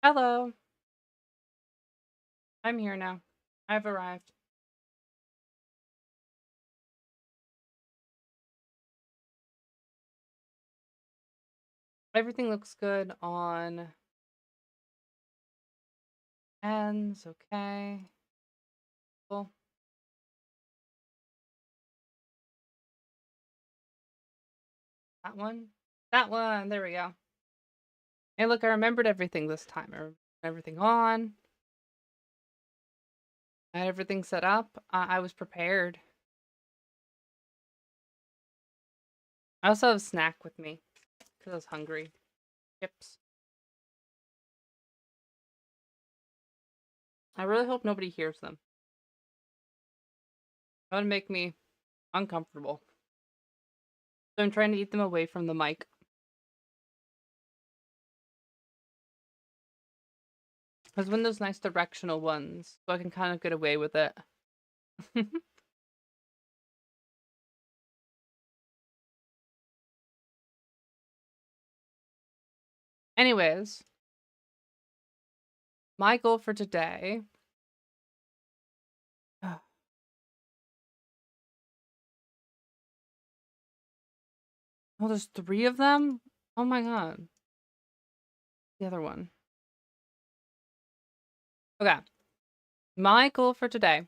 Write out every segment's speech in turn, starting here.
Hello, I'm here now. I've arrived. Everything looks good on ends. Okay. Cool. That one. That one. There we go. Hey, look, I remembered everything this time. I remembered everything on. I had everything set up. I was prepared. I also have a snack with me because I was hungry. Chips. I really hope nobody hears them. That would make me uncomfortable. So I'm trying to eat them away from the mic. Because when those nice directional ones, so I can kind of get away with it. Anyways, my goal for today. Oh, there's 3 of them? Oh my god. The other one. Okay. My goal for today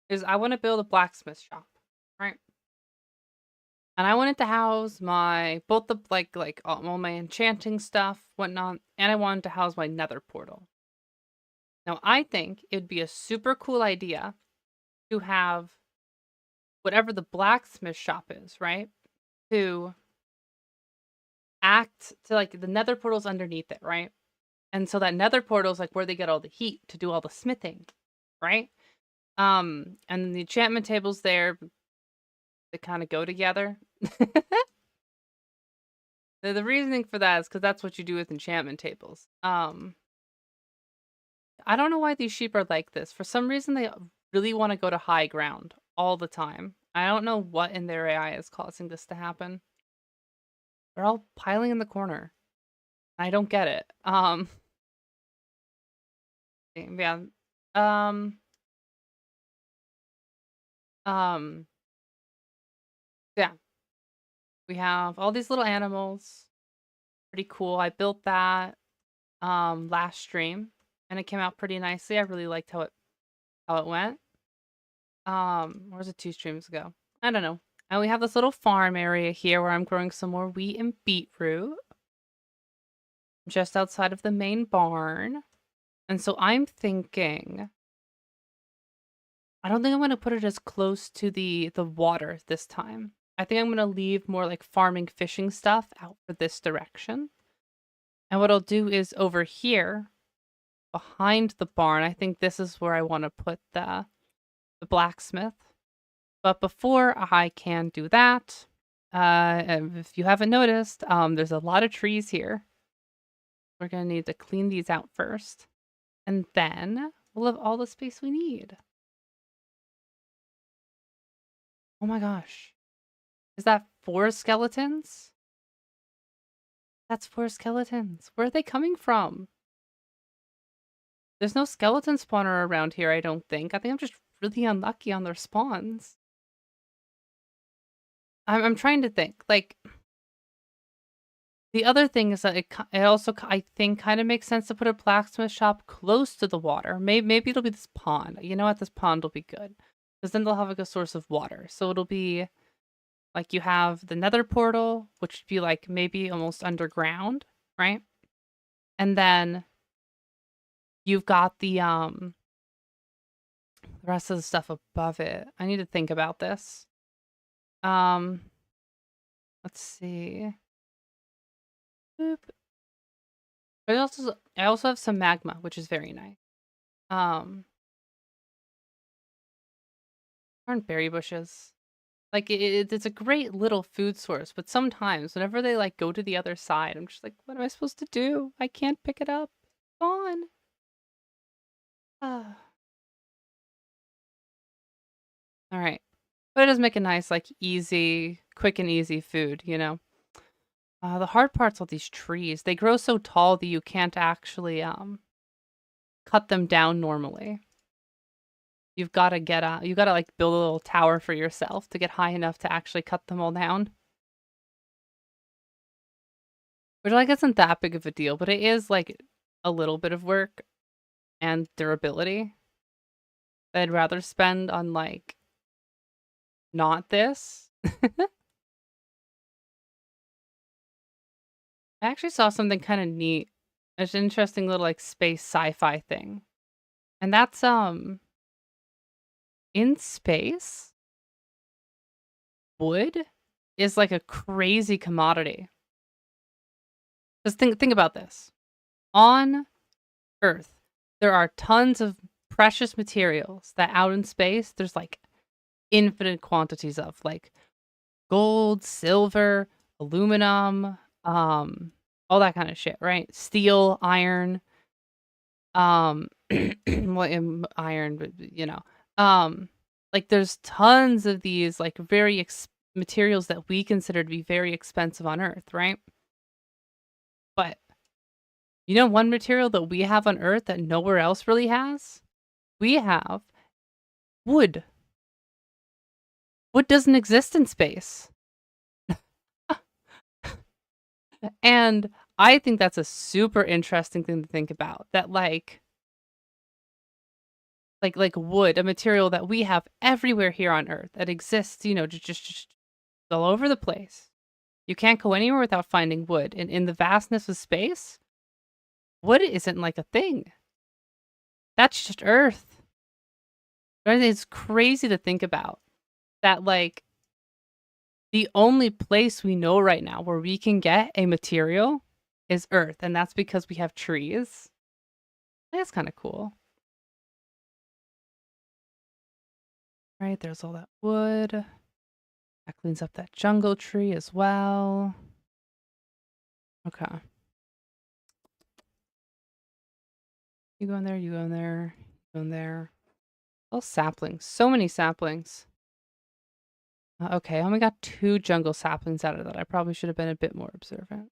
is I want to build a blacksmith shop, right? And I want it to house my both the like all my enchanting stuff, whatnot, and I wanted to house my Nether portal. Now I think it would be a super cool idea to have whatever the blacksmith shop is, right? To act to like the Nether portal's underneath it, right? And so that Nether portal is like where they get all the heat to do all the smithing, right? And the enchantment tables there, they kind of go together. The reasoning for that is because that's what you do with enchantment tables. I don't know why these sheep are like this. For some reason, they really want to go to high ground all the time. I don't know what in their AI is causing this to happen. They're all piling in the corner. I don't get it. Yeah. Um, um, yeah. We have all these little animals. Pretty cool. I built that last stream and it came out pretty nicely. I really liked how it went. Or was it 2 streams ago? I don't know. And we have this little farm area here where I'm growing some more wheat and beetroot just outside of the main barn. And so I'm thinking I don't think I'm going to put it as close to the water this time. I think I'm going to leave more like farming fishing stuff out for this direction. And what I'll do is over here behind the barn, I think this is where I want to put the blacksmith. But before I can do that, if you haven't noticed, there's a lot of trees here. We're going to need to clean these out first. And then we'll have all the space we need. Oh my gosh. Is that 4 skeletons? That's 4 skeletons. Where are they coming from? There's no skeleton spawner around here, I don't think. I think I'm just really unlucky on their spawns. I'm trying to think. Like, the other thing is that it also, I think, kind of makes sense to put a blacksmith shop close to the water. Maybe it'll be this pond. You know what? This pond will be good. Because then they'll have like a source of water. So it'll be like you have the Nether portal, which would be like maybe almost underground, right? And then you've got the rest of the stuff above it. I need to think about this. Um let's see. Boop. But I also have some magma, which is very nice. Aren't berry bushes. Like it's a great little food source, but sometimes whenever they like go to the other side, I'm just like, what am I supposed to do? I can't pick it up. It's gone. All right. But it does make a nice, like, easy, quick and easy food, you know? The hard part's all these trees. They grow so tall that you can't actually cut them down normally. You've got to you got to like build a little tower for yourself to get high enough to actually cut them all down. Which like isn't that big of a deal, but it is like a little bit of work and durability that I'd rather spend on like not this. I actually saw something kind of neat. It's an interesting little like space sci-fi thing. And that's in space, wood is like a crazy commodity. Just think about this. On Earth, there are tons of precious materials that out in space there's like infinite quantities of, like gold, silver, aluminum, all that kind of shit, right? Steel, iron, well, iron, but you know, like there's tons of these like very materials that we consider to be very expensive on Earth, right? But you know, one material that we have on Earth that nowhere else really has? We have wood. Wood doesn't exist in space. And I think that's a super interesting thing to think about. That like wood, a material that we have everywhere here on Earth that exists, you know, just all over the place. You can't go anywhere without finding wood. And in the vastness of space, wood isn't like a thing. That's just Earth. Right? It's crazy to think about that, like, the only place we know right now where we can get a material is Earth, and that's because we have trees. That's kind of cool. Right, there's all that wood. That cleans up that jungle tree as well. Okay. You go in there, you go in there, you go in there. Oh, saplings. So many saplings. Okay, I only got 2 jungle saplings out of that. I probably should have been a bit more observant.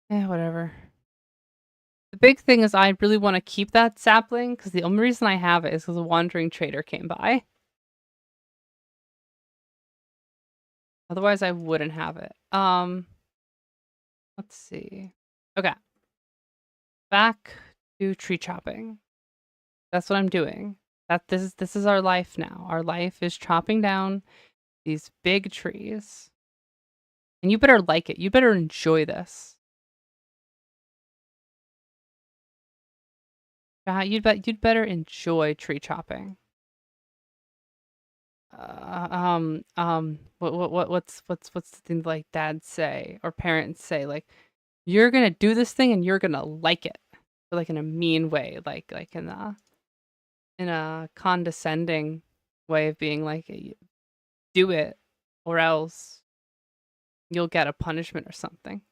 Whatever. The big thing is I really want to keep that sapling because the only reason I have it is because a wandering trader came by. Otherwise, I wouldn't have it. Let's see. Okay. Back to tree chopping. That's what I'm doing. This is our life now. Our life is chopping down these big trees. And you better like it. You better enjoy this. You'd better enjoy tree chopping. What's the thing like dads say or parents say, like, you're gonna do this thing and you're gonna like it, but like in a mean way, like in a condescending way of being like, do it or else you'll get a punishment or something.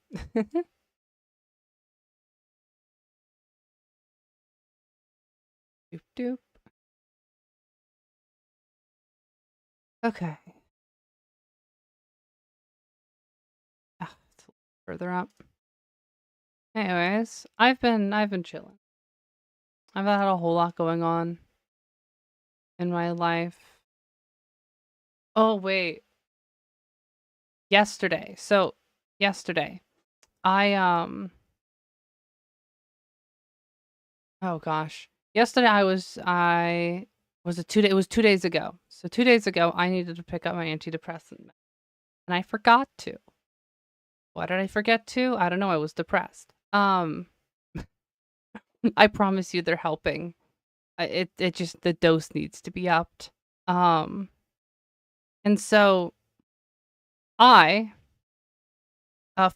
Doop doop. Okay. Ah, it's a little further up. Anyways, I've been chilling. I've had a whole lot going on in my life. Oh wait. Yesterday. So yesterday, I oh gosh. Yesterday it was 2 days ago. So 2 days ago I needed to pick up my antidepressant and I forgot to. Why did I forget to? I don't know. I was depressed. I promise you they're helping. It just the dose needs to be upped. And so I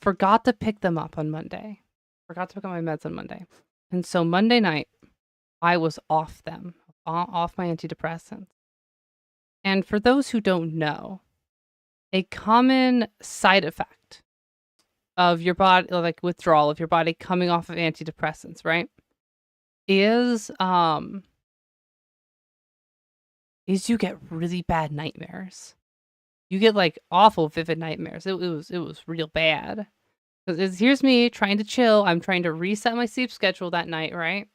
forgot to pick them up on Monday. Forgot to pick up my meds on Monday. And so Monday night I was off them, off my antidepressants. And for those who don't know, a common side effect of your body, like withdrawal of your body coming off of antidepressants, right? Is you get really bad nightmares. you get like awful vivid nightmares. It was real bad. Because here's me trying to chill. I'm trying to reset my sleep schedule that night, right?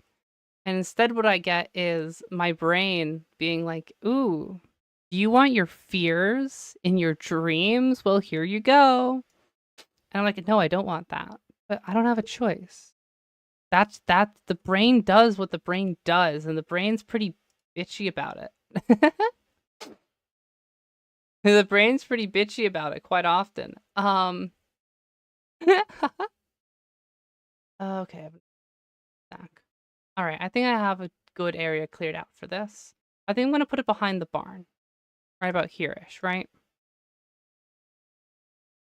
And instead, what I get is my brain being like, "Ooh, do you want your fears in your dreams? Well, here you go." And I'm like, "No, I don't want that." But I don't have a choice. That's the brain does what the brain does, and the brain's pretty bitchy about it. The brain's pretty bitchy about it quite often. Okay, back. All right, I think I have a good area cleared out for this. I think I'm gonna put it behind the barn, right about here-ish, right?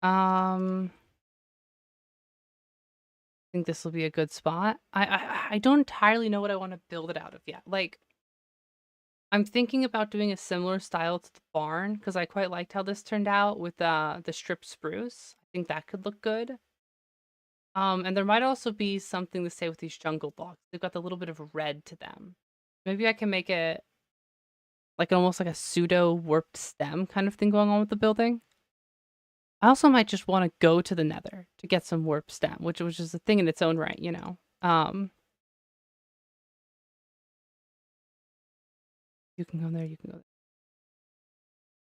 I think this will be a good spot. I don't entirely know what I want to build it out of yet. Like, I'm thinking about doing a similar style to the barn because I quite liked how this turned out with the strip spruce. I think that could look good. And there might also be something to say with these jungle blocks. They've got a little bit of red to them. Maybe I can make it like almost like a pseudo warped stem kind of thing going on with the building. I also might just want to go to the Nether to get some warp stem, which is a thing in its own right, you know. You can go there, you can go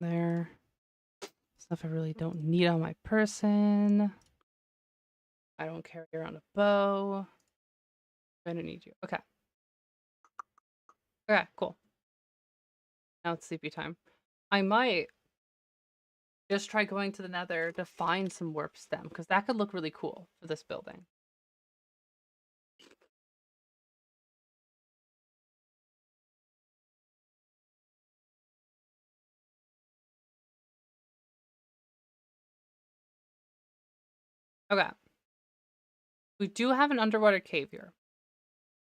there. Stuff I really don't need on my person. I don't carry around a bow. I don't need you. Okay. Okay, cool. Now it's sleepy time. I might just try going to the Nether to find some warp stem, because that could look really cool for this building. Okay. We do have an underwater cave here,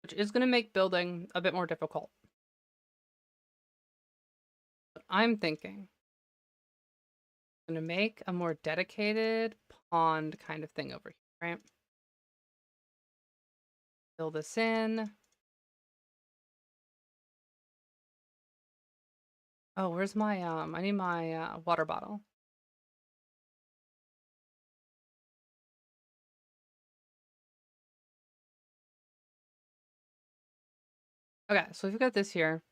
which is going to make building a bit more difficult. But I'm thinking I'm going to make a more dedicated pond kind of thing over here, right? Fill this in. Oh, where's my, I need my water bottle. Okay, so we've got this here.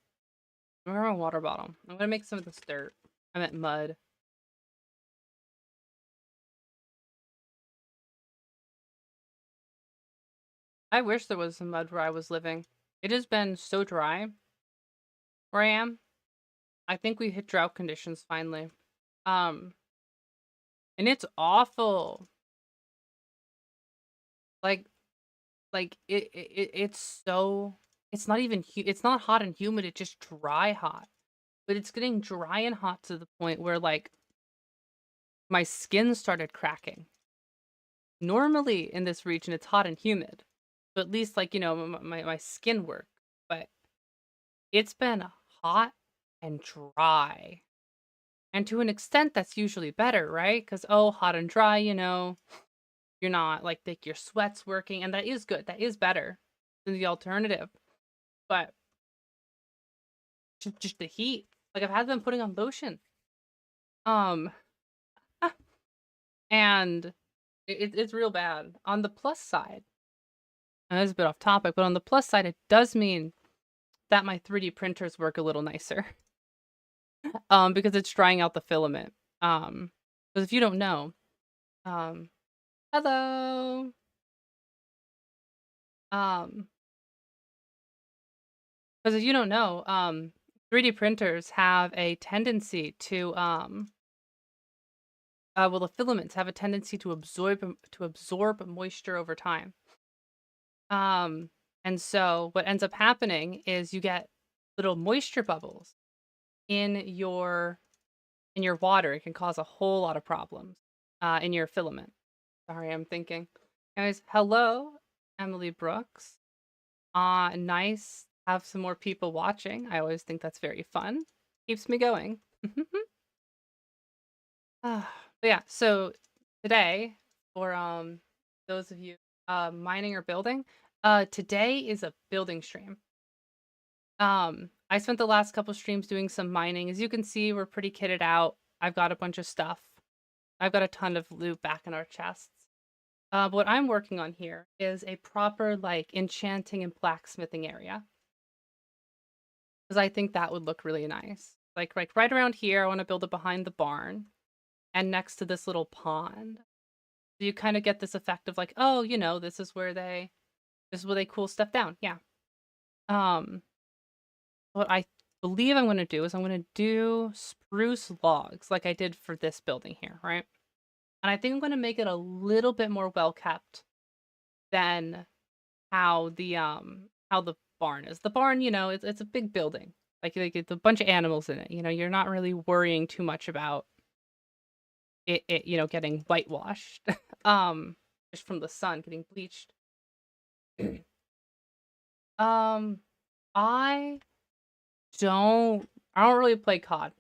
I'm gonna have a water bottle. I'm gonna make some of this dirt. I meant mud. I wish there was some mud where I was living. It has been so dry where I am. I think we hit drought conditions finally. Um, and it's awful. Like, it's so. It's not even. It's not hot and humid. It's just dry hot. But it's getting dry and hot to the point where like my skin started cracking. Normally in this region, it's hot and humid. So at least like, you know, my skin work. But it's been hot and dry. And to an extent, that's usually better, right? Because, oh, hot and dry, you know, you're not like your sweat's working. And that is good. That is better than the alternative. But just the heat. Like, I've had them putting on lotion. Um, and it's real bad. On the plus side, and this is a bit off topic, but on the plus side, it does mean that my 3D printers work a little nicer. Because it's drying out the filament. Because if you don't know, hello. Because if you don't know, 3D printers have a tendency to, well, the filaments have a tendency to absorb moisture over time. And so what ends up happening is you get little moisture bubbles in your water. It can cause a whole lot of problems in your filament. Sorry, I'm thinking. Anyways, hello, Emily Brooks. Nice. Have some more people watching. I always think that's very fun. Keeps me going. But yeah, so today, for those of you mining or building, today is a building stream. I spent the last couple streams doing some mining. As you can see, we're pretty kitted out. I've got a bunch of stuff. I've got a ton of loot back in our chests. What I'm working on here is a proper like enchanting and blacksmithing area. Because I think that would look really nice. Like right around here, I want to build it behind the barn and next to this little pond. So you kind of get this effect of like, oh, you know, this is where they cool stuff down. Yeah. What I believe I'm going to do is I'm going to do spruce logs like I did for this building here, right? And I think I'm going to make it a little bit more well kept than how the barn is. The barn, you know, it's a big building. Like it's a bunch of animals in it. You know, you're not really worrying too much about it you know, getting whitewashed. Just from the sun getting bleached. um I I don't really play COD.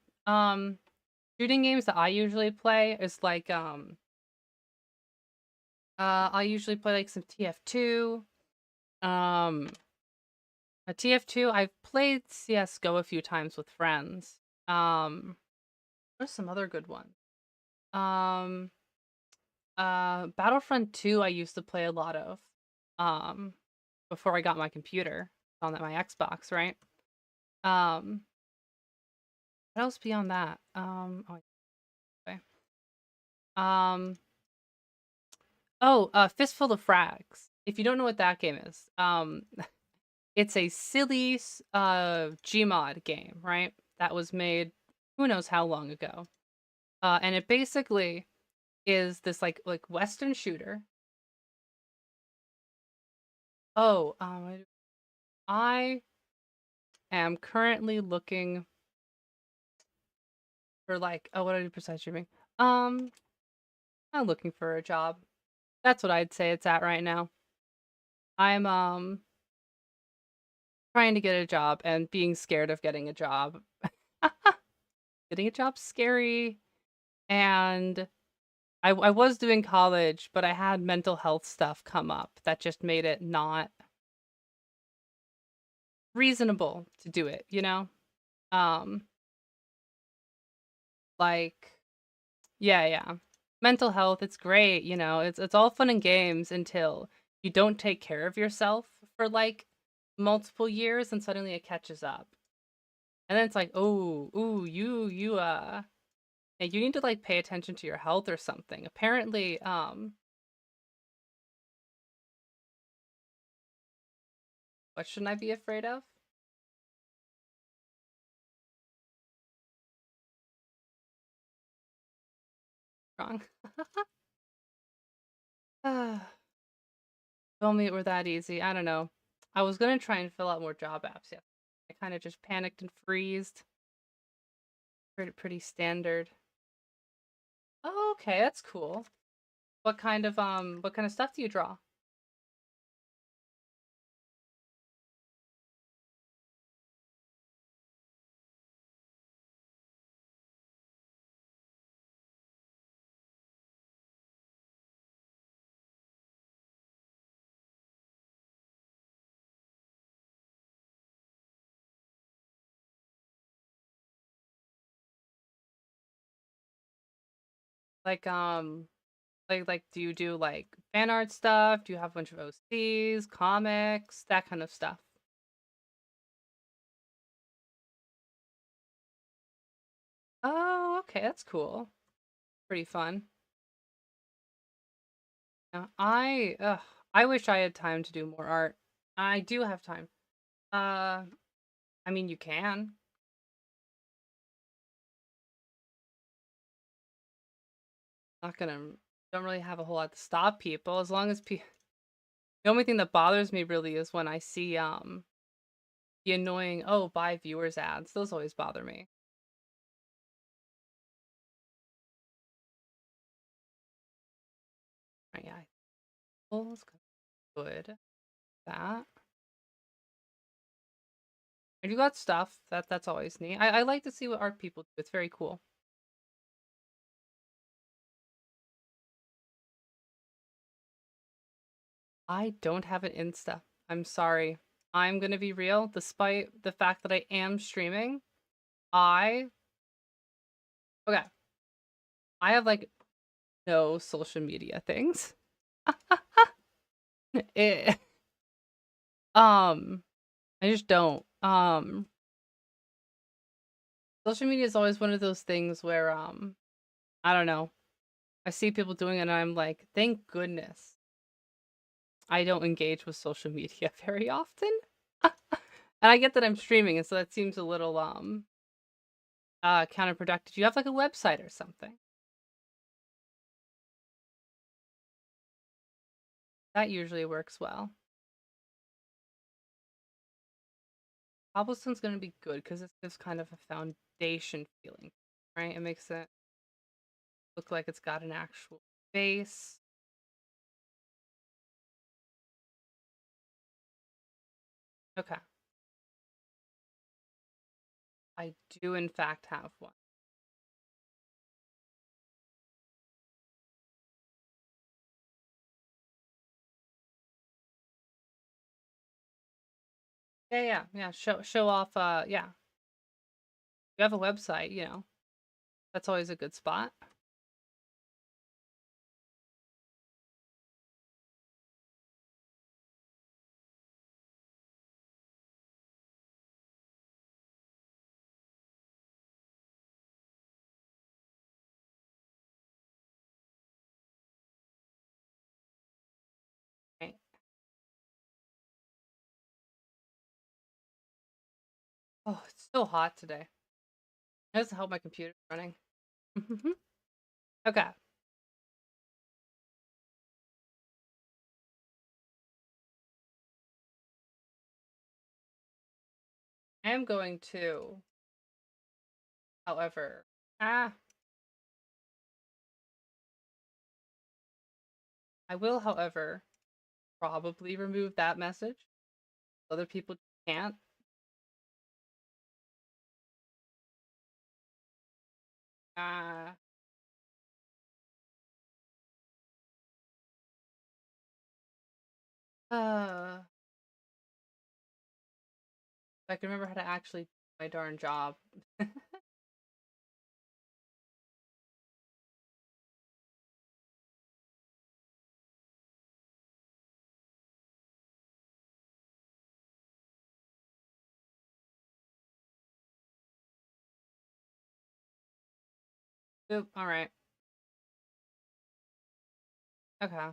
Shooting games that I usually play is like I usually play like some TF2. Um a TF2, I've played CS:GO a few times with friends. What are some other good ones? Um Battlefront 2 I used to play a lot of. Um before I got my computer on my Xbox, right? Um what else beyond that? Oh, okay. Um Fistful of Frags. If you don't know what that game is, it's a silly Gmod game, right? That was made who knows how long ago. And it basically is this like Western shooter. Oh, I am currently looking for like what do I do besides streaming? Um, I'm looking for a job. That's what I'd say it's at right now. I'm trying to get a job and being scared of getting a job. Getting a job's scary, and I was doing college, but I had mental health stuff come up that just made it not reasonable to do it, you know? Um, like yeah. Mental health, it's great, you know. It's all fun and games until you don't take care of yourself for like multiple years and suddenly it catches up. And then it's like, "Oh, ooh, hey, you need to like pay attention to your health or something." Apparently, what shouldn't I be afraid of? Wrong. If only it were that easy. I don't know. I was gonna try and fill out more job apps. Yeah, I kind of just panicked and freezed. Pretty standard. Oh, okay, that's cool. What kind of stuff do you draw? Like do you do like fan art stuff? Do you have a bunch of OCs, comics, that kind of stuff? Oh, okay, that's cool. Pretty fun. Yeah, I wish I had time to do more art. I do have time. Uh, I mean, you can. Not gonna don't really have a whole lot to stop people as long as the only thing that bothers me really is when I see the annoying oh buy viewers ads. Those always bother me. Yeah, Apple's good. That. And you got stuff. That's always neat. I like to see what art people do. It's very cool. I don't have an Insta. I'm sorry. I'm gonna be real. Despite the fact that I am streaming, I okay. I have like no social media things. It, um, I just don't. Social media is always one of those things where I don't know. I see people doing it and I'm like, thank goodness I don't engage with social media very often. And I get that I'm streaming, and so that seems a little counterproductive. You have like a website or something. That usually works well. Cobblestone's gonna be good because it gives kind of a foundation feeling, right? It makes it look like it's got an actual base. Okay. I do in fact have one. Yeah. Show off yeah. You have a website, you know. That's always a good spot. Right. Oh, it's so hot today. It doesn't help my computer's running. Okay. I am going to, however, ah, I will, however, probably remove that message. Other people can't. Ah, uh, I can remember how to actually do my darn job. Oop, all right. Okay.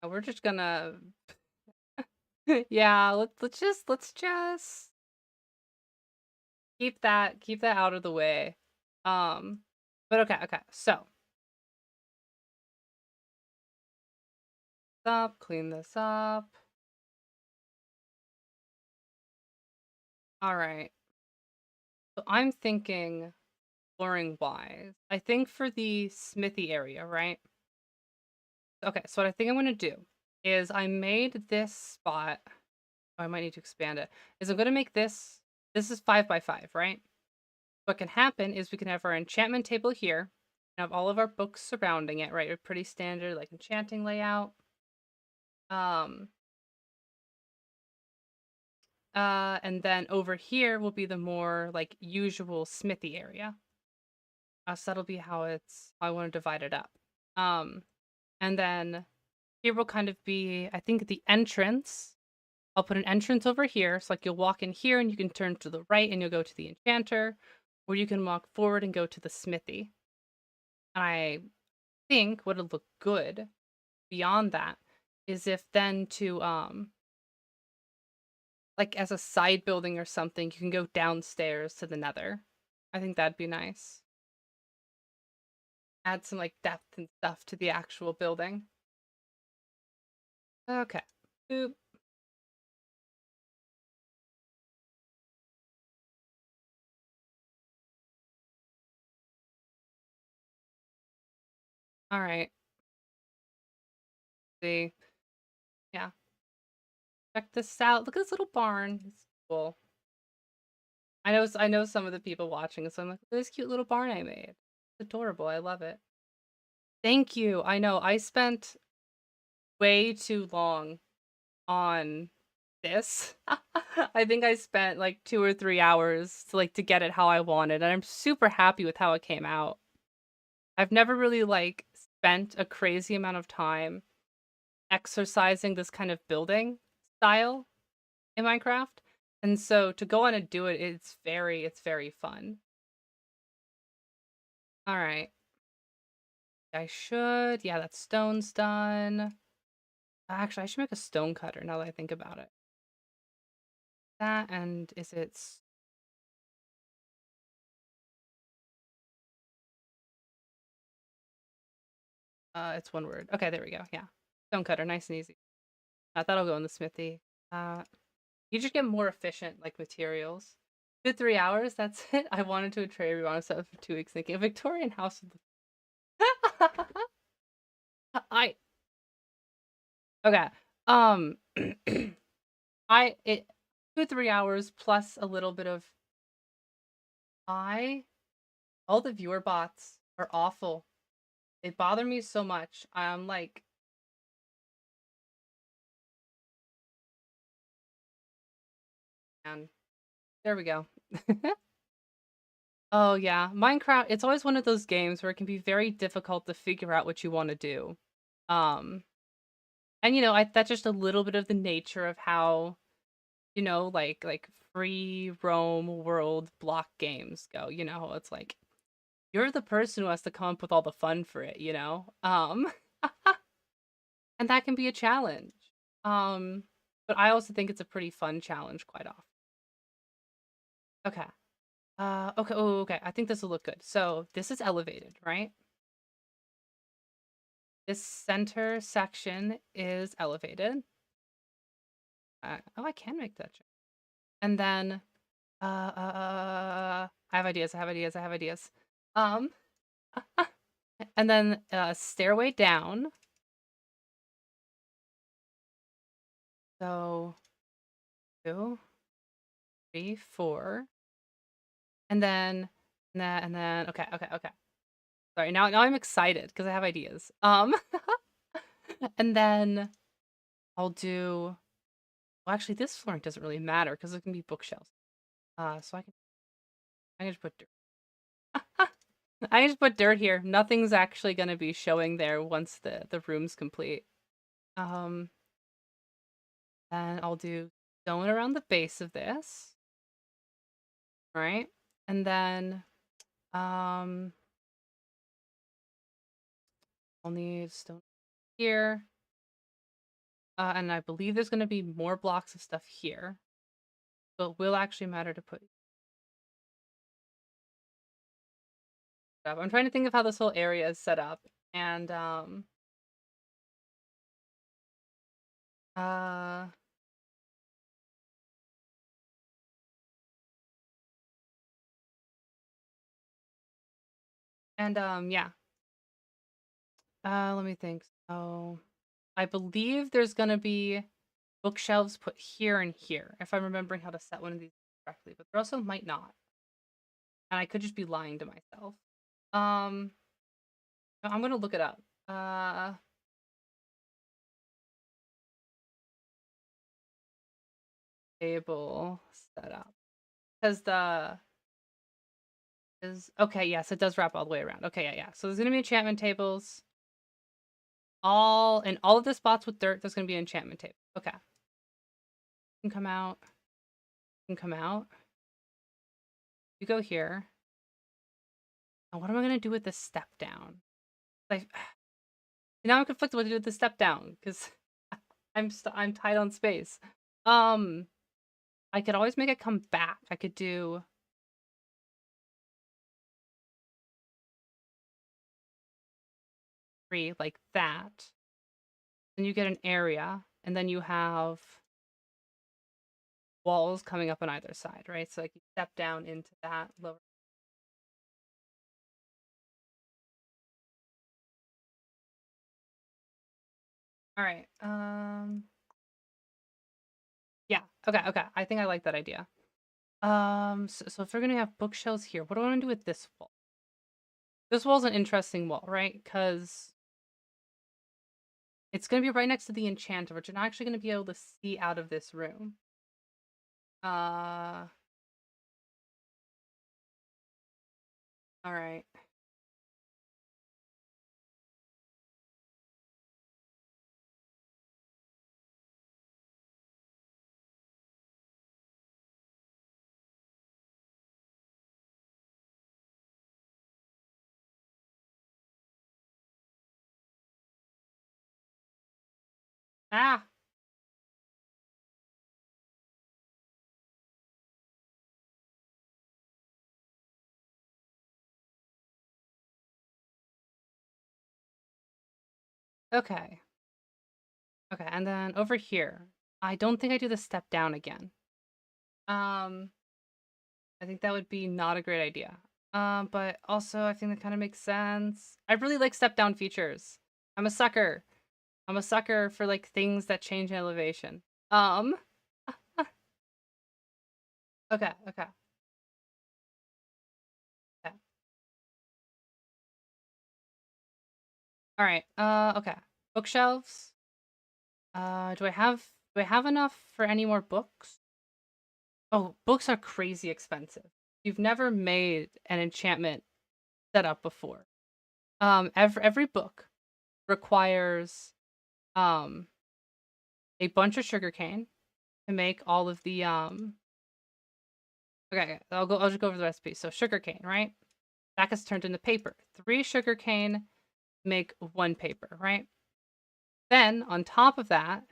We're just gonna yeah, let's just keep that out of the way. Um, but okay. So, clean this up. All right. So I'm thinking flooring wise. I think for the smithy area, right? Okay, so what I think I'm gonna do is I made this spot. Oh, I might need to expand it. Is I'm gonna make this is 5 by 5, right? What can happen is we can have our enchantment table here and have all of our books surrounding it, right? A pretty standard like enchanting layout. Um and then over here will be the more like usual smithy area. So that'll be how I want to divide it up. Um and then here will kind of be, I think, the entrance. I'll put an entrance over here. So like you'll walk in here and you can turn to the right and you'll go to the enchanter, or you can walk forward and go to the smithy. And I think what would look good beyond that is if then to like as a side building or something, you can go downstairs to the nether. I think that'd be nice. Add some like depth and stuff to the actual building. Okay. Boop. All right. See. Yeah. Check this out. Look at this little barn. It's cool. I know some of the people watching, so I'm like, this cute little barn I made. It's adorable. I love it. Thank you. I know. I spent way too long on this. I think I spent like 2 or 3 hours to get it how I wanted, and I'm super happy with how it came out. I've never really like spent a crazy amount of time exercising this kind of building style in Minecraft. And so to go on and do it, it's very fun. All right. Yeah, that stone's done. Actually, I should make a stone cutter now that I think about it. That and is it it's one word. Okay, there we go. Yeah. Stone cutter, nice and easy. That'll go in the smithy. Uh you just get more efficient like materials. 2 3 hours, that's it. I wanted to trade everyone for 2 weeks thinking a Victorian house with I okay. Um I it 2 3 hours plus a little bit of I all the viewer bots are awful. They bother me so much. I'm like, man, there we go. Oh yeah, Minecraft, it's always one of those games where it can be very difficult to figure out what you want to do. Um and that's just a little bit of the nature of how, like free roam world block games go, it's like you're the person who has to come up with all the fun for it, and that can be a challenge. Um, but I also think it's a pretty fun challenge quite often. Okay. Okay. Oh, okay. I think this will look good. So this is elevated, right? This center section is elevated. Oh, I can make that. And then, I have ideas. I have ideas. I have ideas. Um, and then stairway down. So 2 3 4. And then okay. Sorry, now I'm excited because I have ideas. And then I'll do well, actually this flooring doesn't really matter because it can be bookshelves. So I can just put dirt. I can just put dirt here. Nothing's actually gonna be showing there once the room's complete. Um, and I'll do stone around the base of this, right? And then um I'll need stone here. And I believe there's gonna be more blocks of stuff here. So it will actually matter to put up. I'm trying to think of how this whole area is set up. And uh yeah. Let me think. So I believe there's gonna be bookshelves put here and here, if I'm remembering how to set one of these correctly, but there also might not. And I could just be lying to myself. Um I'm gonna look it up. Table setup. Because the is okay, yes, it does wrap all the way around. Okay, yeah. So there's gonna be enchantment tables. All of the spots with dirt, there's gonna be an enchantment table. Okay. You can come out. You can come out. You go here. And what am I gonna do with this step down? Like now I'm conflicted what to do with the step down because I'm tight on space. Um, I could always make it come back. I could do three like that. Then you get an area, and then you have walls coming up on either side, right? So like you step down into that lower. All right. Okay. I think I like that idea. So if we're gonna have bookshelves here, what do I want to do with this wall? This wall's an interesting wall, right? Because it's gonna be right next to the enchanter, which you're not actually gonna be able to see out of this room. All right. Ah, okay. Okay, and then over here, I don't think I do the step down again. Um, I think that would be not a great idea. But also I think that kind of makes sense. I really like step down features. I'm a sucker. I'm a sucker for like things that change elevation. Um, okay. Okay. All right. Okay. Bookshelves. Do I have enough for any more books? Oh, books are crazy expensive. You've never made an enchantment setup before. Every book requires um a bunch of sugarcane to make all of the okay, I'll just go over the recipe. So sugarcane, right? That gets turned into paper. 3 sugarcane make 1 paper, right? Then on top of that,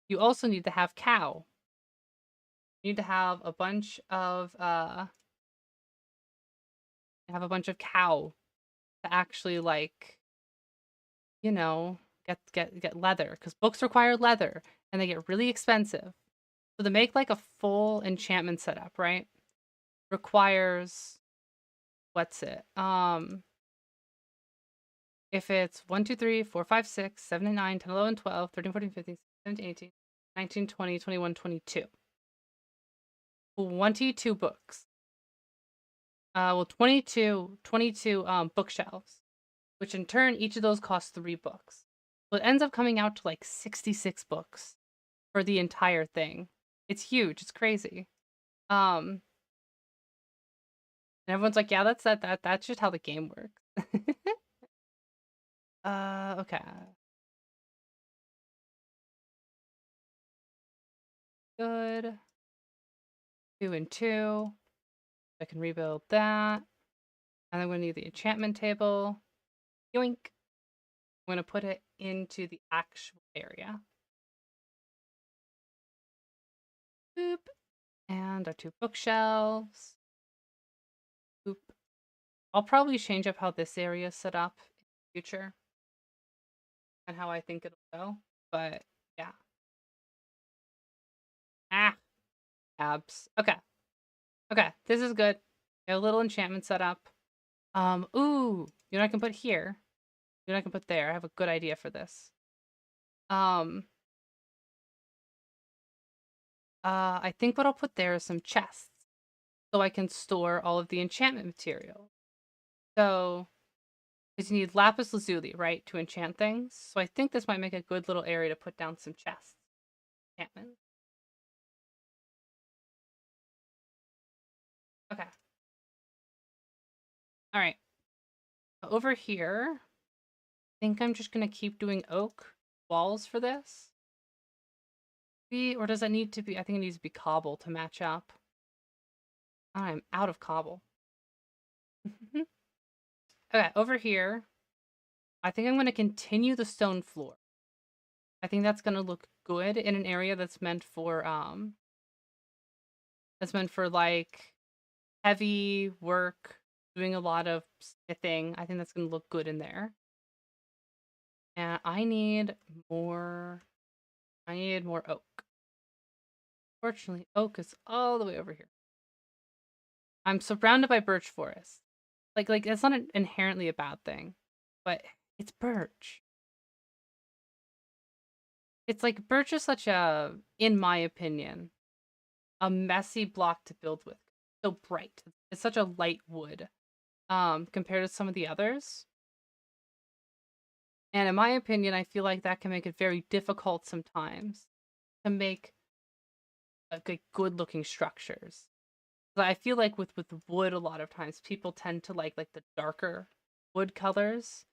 you also need to have cow. You need to have a bunch of cow to actually like, you know, get leather because books require leather and they get really expensive. So to make like a full enchantment setup, right? Requires what's it? If it's 1, 2, 3, 4, 5, 6, 7, 9, 10, 11, 12, 13, 14, 15, 17, 18, 19, 20, 21, 22. 22 books. Well, 22 bookshelves, which in turn, each of those costs 3 books. So it ends up coming out to like 66 books for the entire thing. It's huge. It's crazy. Um, and everyone's like, yeah, that's just how the game works. Okay. Good. 2 and 2. I can rebuild that. And I'm going to need the enchantment table. Yoink. I'm going to put it into the actual area. Boop. And our 2 bookshelves. Boop. I'll probably change up how this area is set up in the future and how I think it'll go. But yeah. Ah, abs. Okay. Okay. This is good. A little enchantment set up. Ooh. You know what I can put here? You know what I can put there? I have a good idea for this. Um, I think what I'll put there is some chests so I can store all of the enchantment material. So, because you need lapis lazuli, right, to enchant things. So I think this might make a good little area to put down some chests. Enchantment. Okay. All right. Over here, I think I'm just gonna keep doing oak walls for this. Or does that need to be? I think it needs to be cobble to match up. I'm out of cobble. Okay, over here, I think I'm gonna continue the stone floor. I think that's gonna look good in an area that's meant for like heavy work, doing a lot of smithing. I think that's gonna look good in there. And I need more oak. Fortunately, oak is all the way over here. I'm surrounded by birch forest. Like that's not inherently a bad thing, but it's birch. It's like birch is such a, in my opinion, a messy block to build with. So bright. It's such a light wood compared to some of the others. And in my opinion, I feel like that can make it very difficult sometimes to make like good looking structures. But I feel like with wood, a lot of times people tend to like the darker wood colors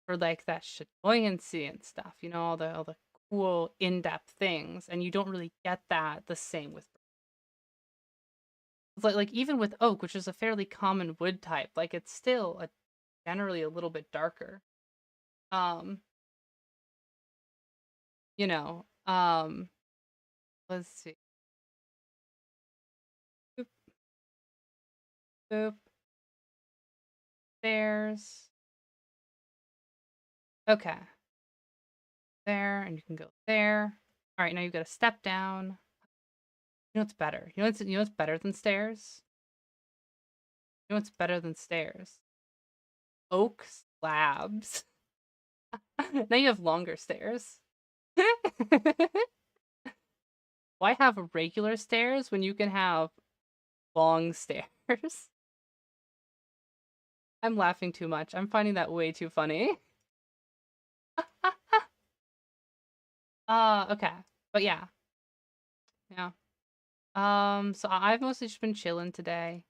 for like that buoyancy and stuff. You know, all the cool in depth things, and you don't really get that the same with. It's like even with oak, which is a fairly common wood type, like it's still generally a little bit darker. Um, you know, let's see. Boop, boop. Stairs. Okay. There, and you can go there. All right, now you've got to step down. You know what's better? You know what's better than stairs? You know what's better than stairs? Oak slabs. Now you have longer stairs. Why have regular stairs when you can have long stairs? I'm laughing too much. I'm finding that way too funny. Okay. But yeah. Yeah. So I've mostly just been chilling today.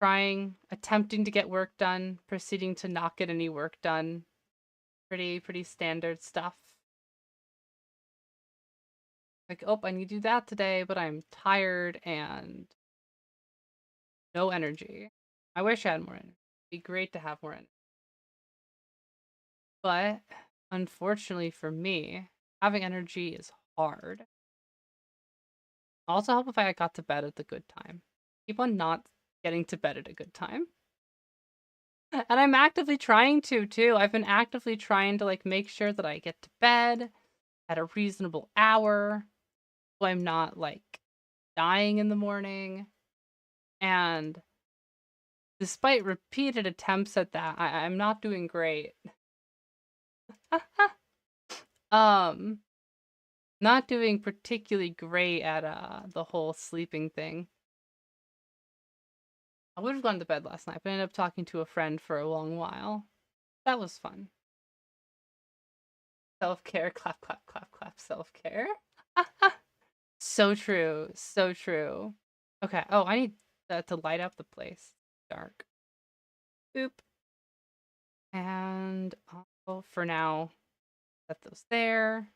Attempting to get work done, proceeding to not get any work done. Pretty standard stuff. Like, oh, I need to do that today, but I'm tired and no energy. I wish I had more energy. It'd be great to have more energy. But unfortunately for me, having energy is hard. Also help if I got to bed at the good time. Keep on not getting to bed at a good time. And I'm actively trying to too. I've been actively trying to like make sure that I get to bed at a reasonable hour so I'm not like dying in the morning. And despite repeated attempts at that, I'm not doing great. um Not doing particularly great at the whole sleeping thing. I would have gone to bed last night, but I ended up talking to a friend for a long while. That was fun. Self-care, clap, clap, clap, clap, self-care. So true, so true. Okay, oh, I need to light up the place. Dark. Boop. And for now, set those there.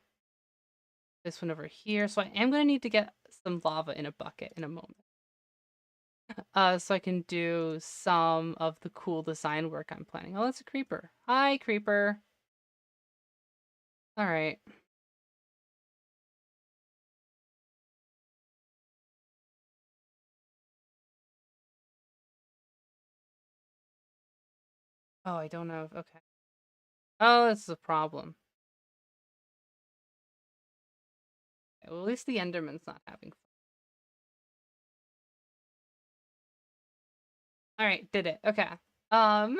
This one over here. So I am going to need to get some lava in a bucket in a moment. So I can do some of the cool design work I'm planning. Oh, that's a creeper. Hi, creeper. All right. Oh, I don't know. Okay. Oh, this is a problem. Okay, well, at least the Enderman's not having fun. All right, did it. Okay. Um.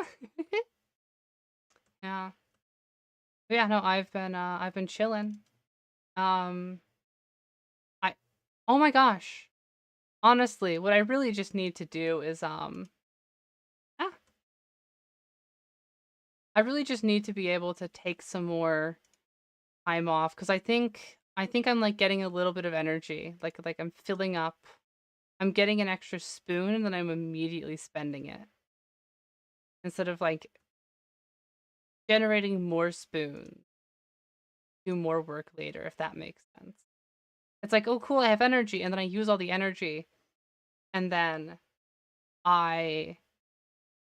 Yeah. Yeah. No, I've been chilling. Um. I. Oh my gosh. Honestly, what I really just need to do is Ah, I really just need to be able to take some more time off because I think I'm like getting a little bit of energy. Like I'm filling up. I'm getting an extra spoon and then I'm immediately spending it. Instead of like generating more spoons, do more work later, if that makes sense. It's like, oh cool, I have energy, and then I use all the energy, and then I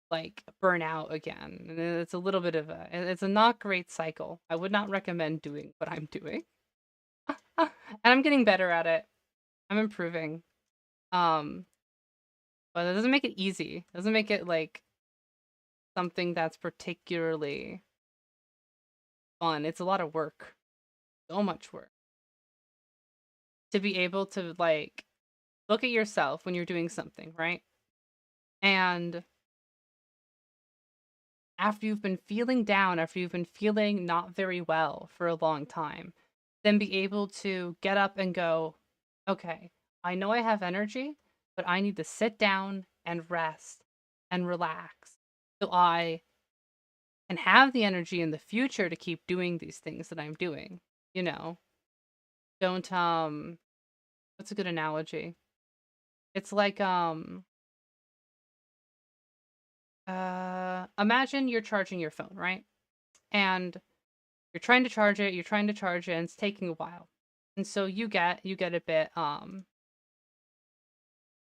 like burn out again. And it's a little bit of it's a not great cycle. I would not recommend doing what I'm doing. And I'm getting better at it. I'm improving. Um, but it doesn't make it easy. It doesn't make it like something that's particularly fun. It's a lot of work. So much work. To be able to like look at yourself when you're doing something, right? And after you've been feeling down, after you've been feeling not very well for a long time, then be able to get up and go, okay, I know I have energy, but I need to sit down and rest and relax so I can have the energy in the future to keep doing these things that I'm doing. You know, don't, what's a good analogy? It's like, imagine you're charging your phone, right? And you're trying to charge it, and it's taking a while. And so you get a bit,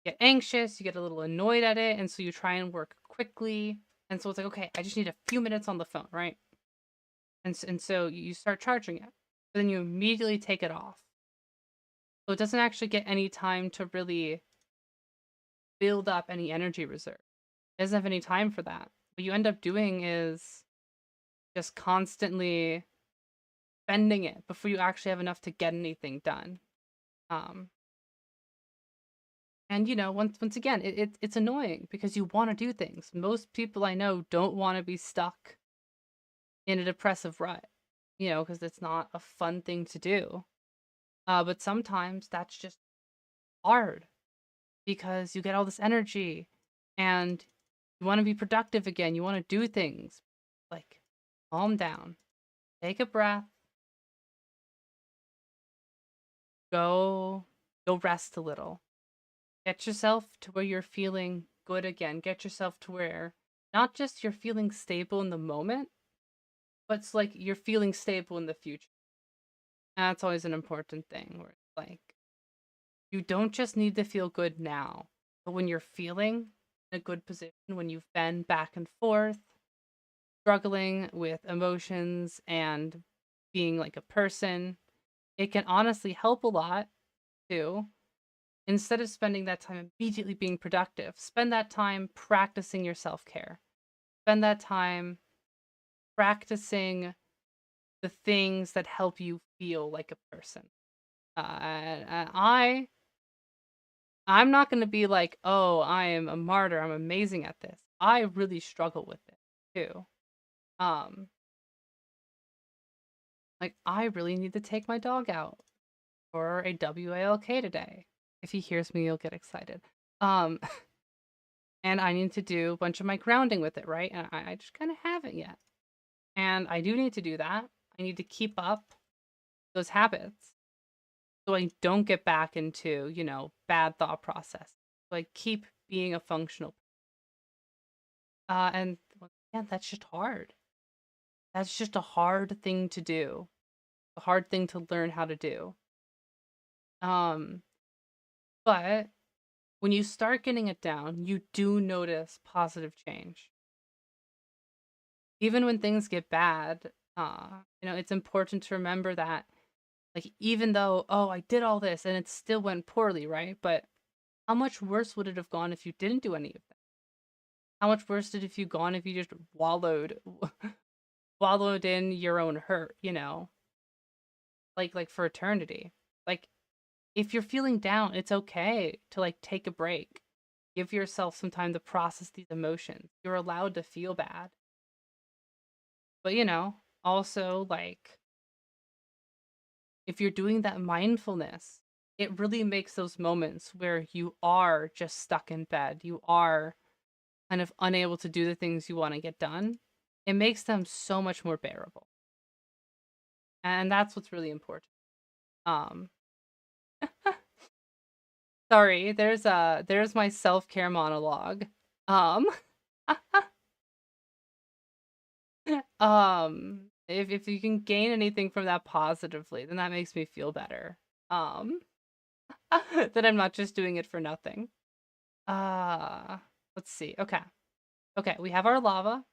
get anxious, you get a little annoyed at it, and so you try and work quickly. And so it's like, okay, I just need a few minutes on the phone, right? And so you start charging it, but then you immediately take it off. So it doesn't actually get any time to really build up any energy reserve. It doesn't have any time for that. What you end up doing is just constantly spending it before you actually have enough to get anything done. Um, and once again, it's annoying because you want to do things. Most people I know don't want to be stuck in a depressive rut, because it's not a fun thing to do. But sometimes that's just hard because you get all this energy and you want to be productive again. You want to do things. Like, calm down, take a breath, go rest a little. Get yourself to where you're feeling good again. Get yourself to where not just you're feeling stable in the moment, but it's like you're feeling stable in the future. And that's always an important thing where it's like you don't just need to feel good now, but when you're feeling in a good position, when you've been back and forth, struggling with emotions and being like a person, it can honestly help a lot too. Instead of spending that time immediately being productive, spend that time practicing your self care. Spend that time practicing the things that help you feel like a person. I'm not going to be like, oh, I am a martyr. I'm amazing at this. I really struggle with it too. Um, like I really need to take my dog out for a WALK today. If he hears me, he'll get excited. Um, and I need to do a bunch of my grounding with it, right? And I just kind of haven't yet. And I do need to do that. I need to keep up those habits so I don't get back into, bad thought process. So I keep being a functional. And once again, that's just hard. That's just a hard thing to do. A hard thing to learn how to do. Um, but when you start getting it down, you do notice positive change. Even when things get bad, it's important to remember that, like, even though, oh, I did all this and it still went poorly, right? But how much worse would it have gone if you didn't do any of that? How much worse did it have you gone if you just wallowed in your own hurt, like for eternity? Like, if you're feeling down, it's okay to like take a break. Give yourself some time to process these emotions. You're allowed to feel bad. But also like if you're doing that mindfulness, it really makes those moments where you are just stuck in bed, you are kind of unable to do the things you want to get done, it makes them so much more bearable. And that's what's really important. Um Sorry, there's my self-care monologue. Um if you can gain anything from that positively, then that makes me feel better. Um that I'm not just doing it for nothing. Uh let's see. Okay. Okay, we have our lava.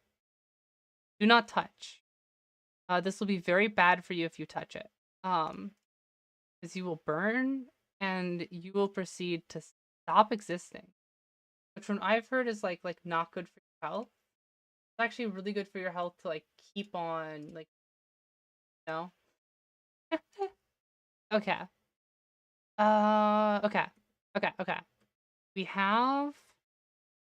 Do not touch. This will be very bad for you if you touch it. Um, because you will burn and you will proceed to stop existing. Which from I've heard is like not good for your health. It's actually really good for your health to like keep on like you know. Okay. Okay. Okay. We have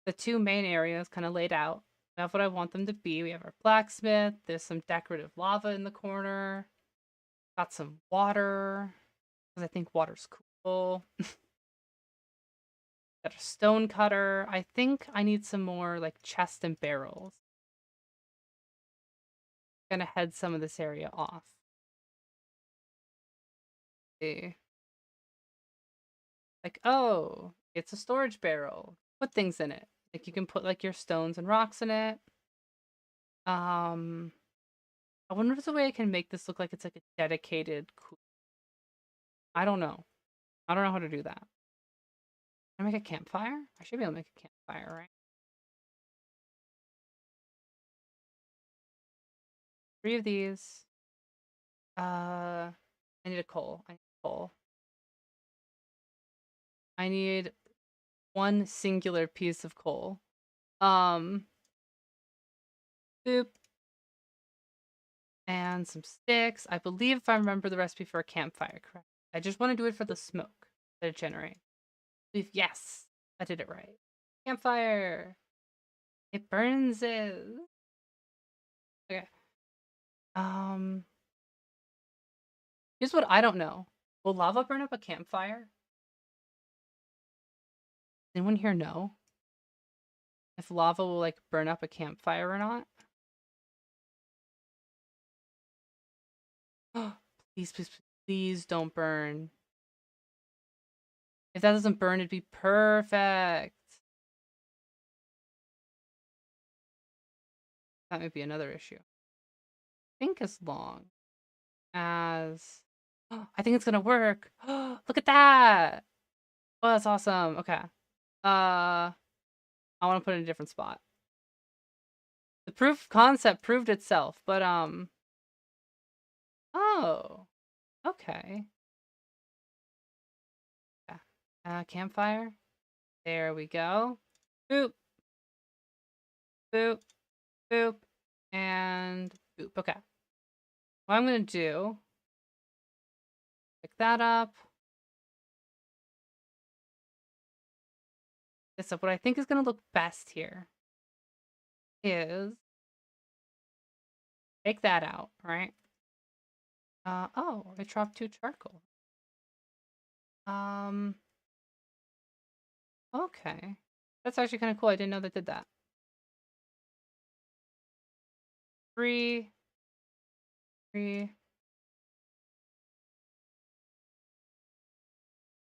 the two main areas kind of laid out. We have what I want them to be. We have our blacksmith. There's some decorative lava in the corner. Got some water because I think water's cool. Cool. Got a stone cutter. I think I need some more like chests and barrels. Gonna head some of this area off. Okay. Like, oh, it's a storage barrel. Put things in it. Like you can put like your stones and rocks in it. I wonder if there's a way I can make this look like it's like a dedicated I don't know. I don't know how to do that. Can I make a campfire? I should be able to make a campfire, right? 3 of these. I need a coal. I need coal. I need 1 singular piece of coal. Boop. And some sticks. I believe if I remember the recipe for a campfire correct. I just want to do it for the smoke that it generates. Yes, I did it right. Campfire. It burns it. Okay. Here's what I don't know. Will lava burn up a campfire? Anyone here know? If lava will like burn up a campfire or not? Please, please, please don't burn. If that doesn't burn, it'd be perfect. That might be another issue. I think as long as I think it's gonna work. Look at that. Oh, that's awesome. Okay. I want to put it in a different spot. The proof of concept proved itself, but oh, okay. Yeah. Campfire. There we go. Boop. Boop. Boop. And boop. Okay. What I'm gonna do, pick that up. This up. What I think is gonna look best here is take that out, right? Oh, I dropped 2 charcoal. Okay. That's actually kind of cool. I didn't know that did that. 3, 3.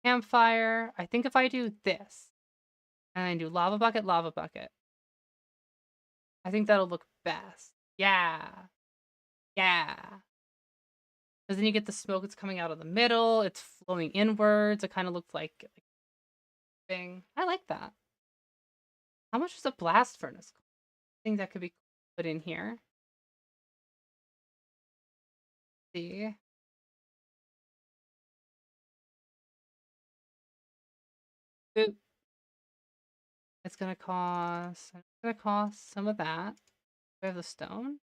Campfire. I think if I do this, and I do lava bucket, I think that'll look best. Yeah. Yeah. Because then you get the smoke that's coming out of the middle. It's flowing inwards. It kind of looks like thing. I like that. How much is a blast furnace? I think that could be put in here. See. Boop. It's gonna cost some of that. Do I have the stone?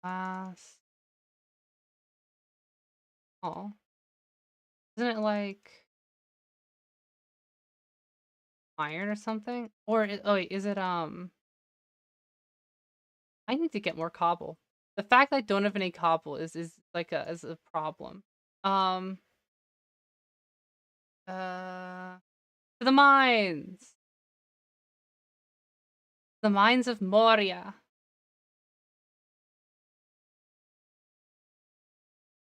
Glass. Oh. Isn't it like iron or something? Or oh wait, is it I need to get more cobble. The fact that I don't have any cobble is like is a problem. To the mines. The mines of Moria.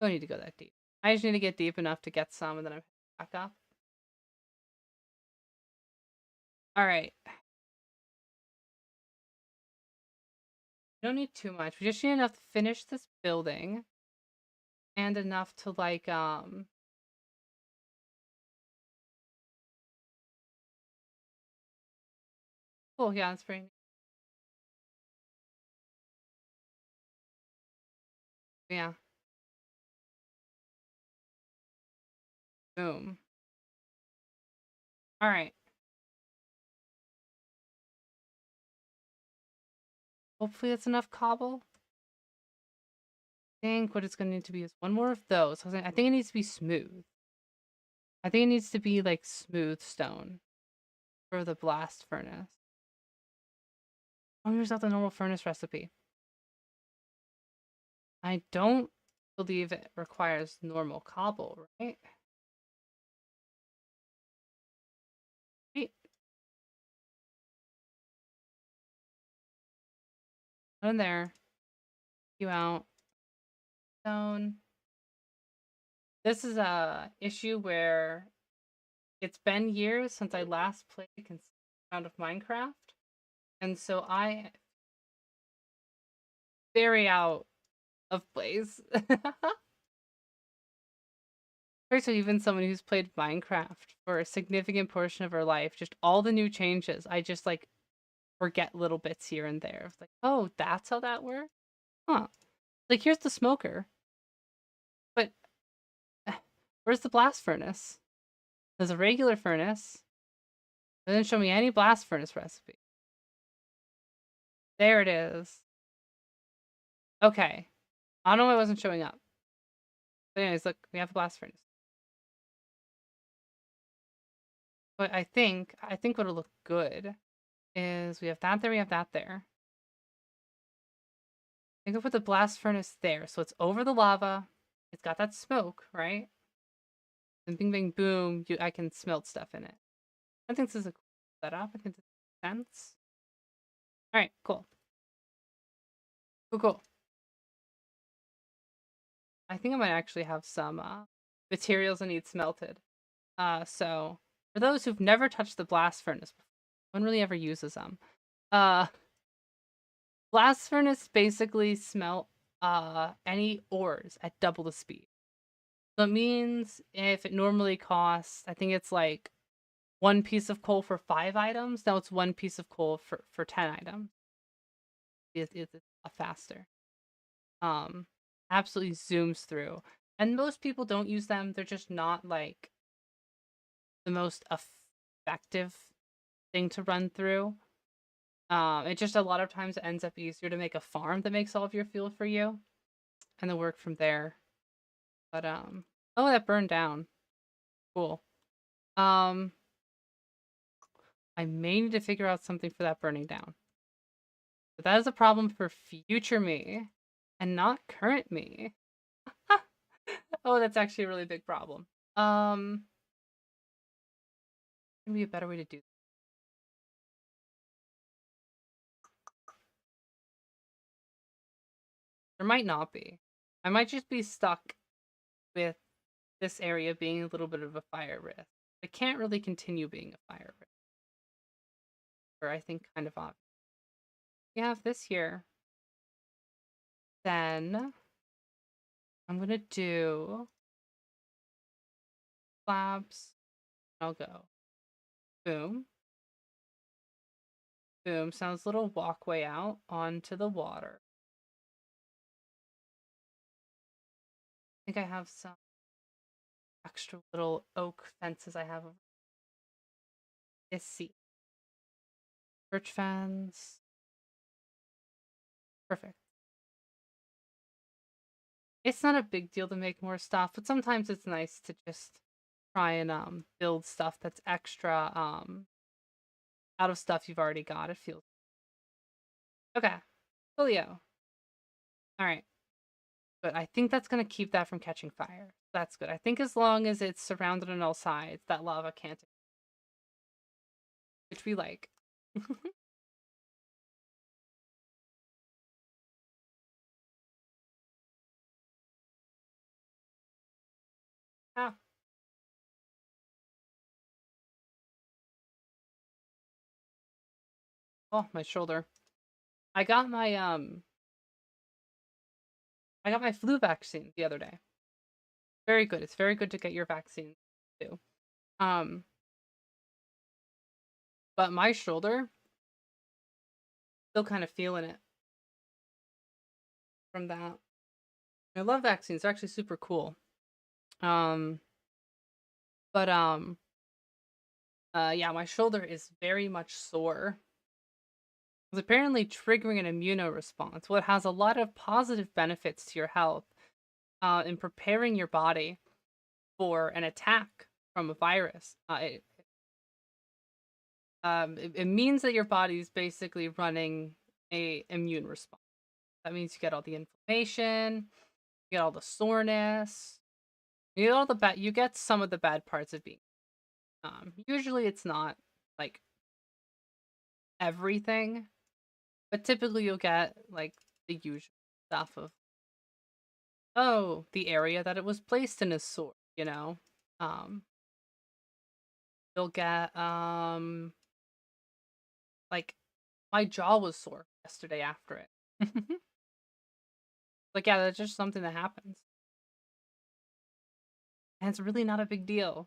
Don't need to go that deep. I just need to get deep enough to get some and then I'm back up. Alright. We don't need too much. We just need enough to finish this building. And enough to like oh yeah, that's pretty neat. Yeah. Boom. Alright. Hopefully that's enough cobble. I think what it's gonna need to be is 1 more of those. I think it needs to be smooth. I think it needs to be like smooth stone for the blast furnace. Oh, here's not the normal furnace recipe. I don't believe it requires normal cobble, right? Right. Put in there. You out. Stone. This is a issue where it's been years since I last played a consistent amount of Minecraft, and so I very out of place. So even someone who's played Minecraft for a significant portion of her life, just all the new changes, I just like forget little bits here and there. It's like, oh, that's how that works? Huh. Like, here's the smoker. But where's the blast furnace? There's a regular furnace. It didn't show me any blast furnace recipe. There it is. Okay. I don't know why it wasn't showing up. But anyways, look, we have a blast furnace. But I think what'll look good is we have that there, we have that there. I think I'll put the blast furnace there. So it's over the lava. It's got that smoke, right? And bing, bing, boom, I can smelt stuff in it. I think this is a cool setup. I think this makes sense. Alright, cool. Cool. I think I might actually have some materials I need smelted. So for those who've never touched the blast furnace before, no one really ever uses them. Blast furnace basically smelt any ores at double the speed. So it means if it normally costs, I think it's like 1 piece of coal for 5 items, now it's 1 piece of coal for 10 items. It's faster. Absolutely zooms through. And most people don't use them. They're just not like the most effective thing to run through. It just a lot of times it ends up easier to make a farm that makes all of your fuel for you, and then work from there. But oh, that burned down. Cool. I may need to figure out something for that burning down. But that is a problem for future me, and not current me. Oh, that's actually a really big problem. Gonna be a better way to do this. There might not be. I might just be stuck with this area being a little bit of a fire risk. It can't really continue being a fire risk. Or I think kind of obvious. We have this here. Then I'm gonna do slabs. I'll go. Boom. Boom. Sounds a little walkway out onto the water. I think I have some extra little oak fences I have over. Let's see. Birch fence. Perfect. It's not a big deal to make more stuff, but sometimes it's nice to just try and build stuff that's extra out of stuff you've already got. It feels okay. Julio. All right. But I think that's gonna keep that from catching fire. That's good. I think as long as it's surrounded on all sides, that lava can't, which we like. Ah. Oh, my shoulder. I got my flu vaccine the other day. Very good. It's very good to get your vaccine too. But my shoulder, still kind of feeling it from that. I love vaccines. They're actually super cool. Um, but yeah, my shoulder is very much sore. It's apparently triggering an immuno response. What has a lot of positive benefits to your health, in preparing your body for an attack from a virus. It means that your body is basically running a immune response. That means you get all the inflammation, you You get all the soreness. You get all the bad. You get some of the bad parts of being. Usually it's not like everything, but typically you'll get like the usual stuff of, oh, the area that it was placed in is sore. Um, you'll get like my jaw was sore yesterday after it. Like, yeah, that's just something that happens. And it's really not a big deal.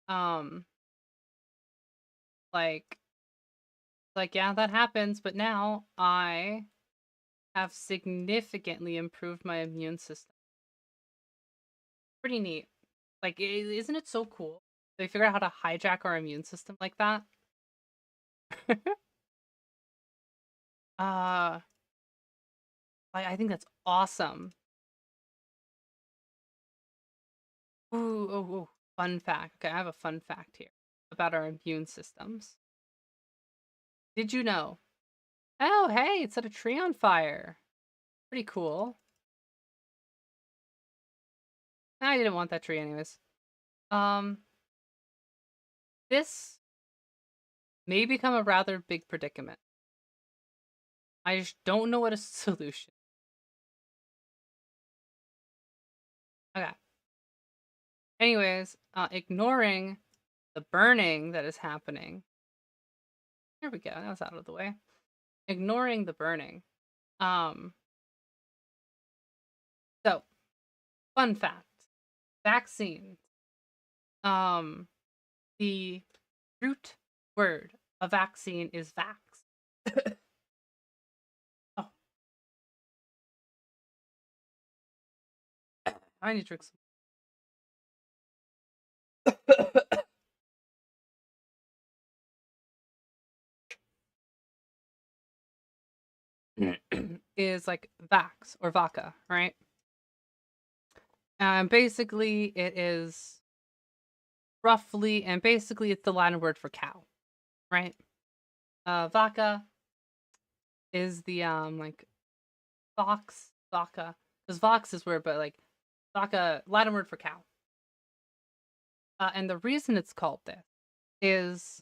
Um, like, yeah, that happens, but now I have significantly improved my immune system. Pretty neat. Like, isn't it so cool? They figure out how to hijack our immune system like that. uh, I think that's awesome. Ooh, oh, ooh. Fun fact. Okay, I have a fun fact here about our immune systems. Did you know? Oh, hey, it set a tree on fire. Pretty cool. I didn't want that tree anyways. Um, this may become a rather big predicament. I just don't know what a solution. Okay. Anyways, ignoring the burning that is happening. Here we go. That was out of the way. Ignoring the burning. Um, so fun fact. Vaccines. Um, the root word of vaccine is vax. Oh, I need to drink some. Is like vax or vaca, right? And basically it is roughly, and basically it's the Latin word for cow, right? Vaca is the like vaca, because vox is word, but like vaca, Latin word for cow. And the reason it's called this is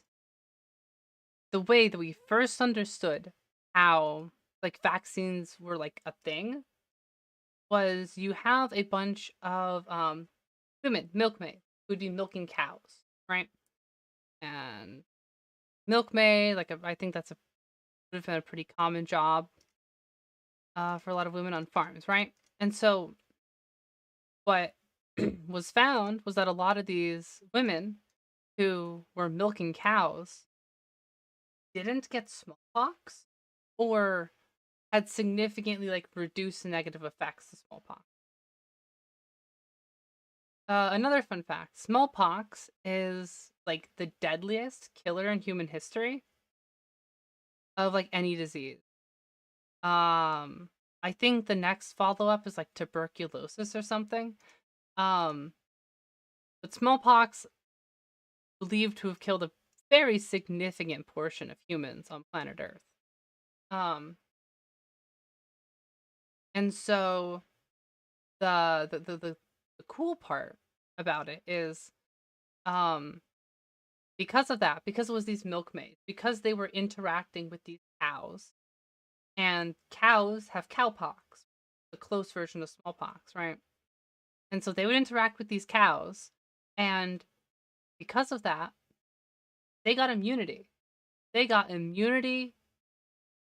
the way that we first understood how like vaccines were like a thing was you have a bunch of women, milkmaids, who'd be milking cows, right? And milkmaid, like I think that's would have been a pretty common job for a lot of women on farms, right? And so what was found was that a lot of these women who were milking cows didn't get smallpox or had significantly like reduced negative effects of smallpox. Another fun fact, smallpox is like the deadliest killer in human history of like any disease. Um, I think the next follow up is like tuberculosis or something. Um, but smallpox believed to have killed a very significant portion of humans on planet Earth. Um, and so the cool part about it is, um, because of that, because it was these milkmaids, because they were interacting with these cows, and cows have cowpox, the close version of smallpox, right? And so they would interact with these cows, and because of that, they got immunity. They got immunity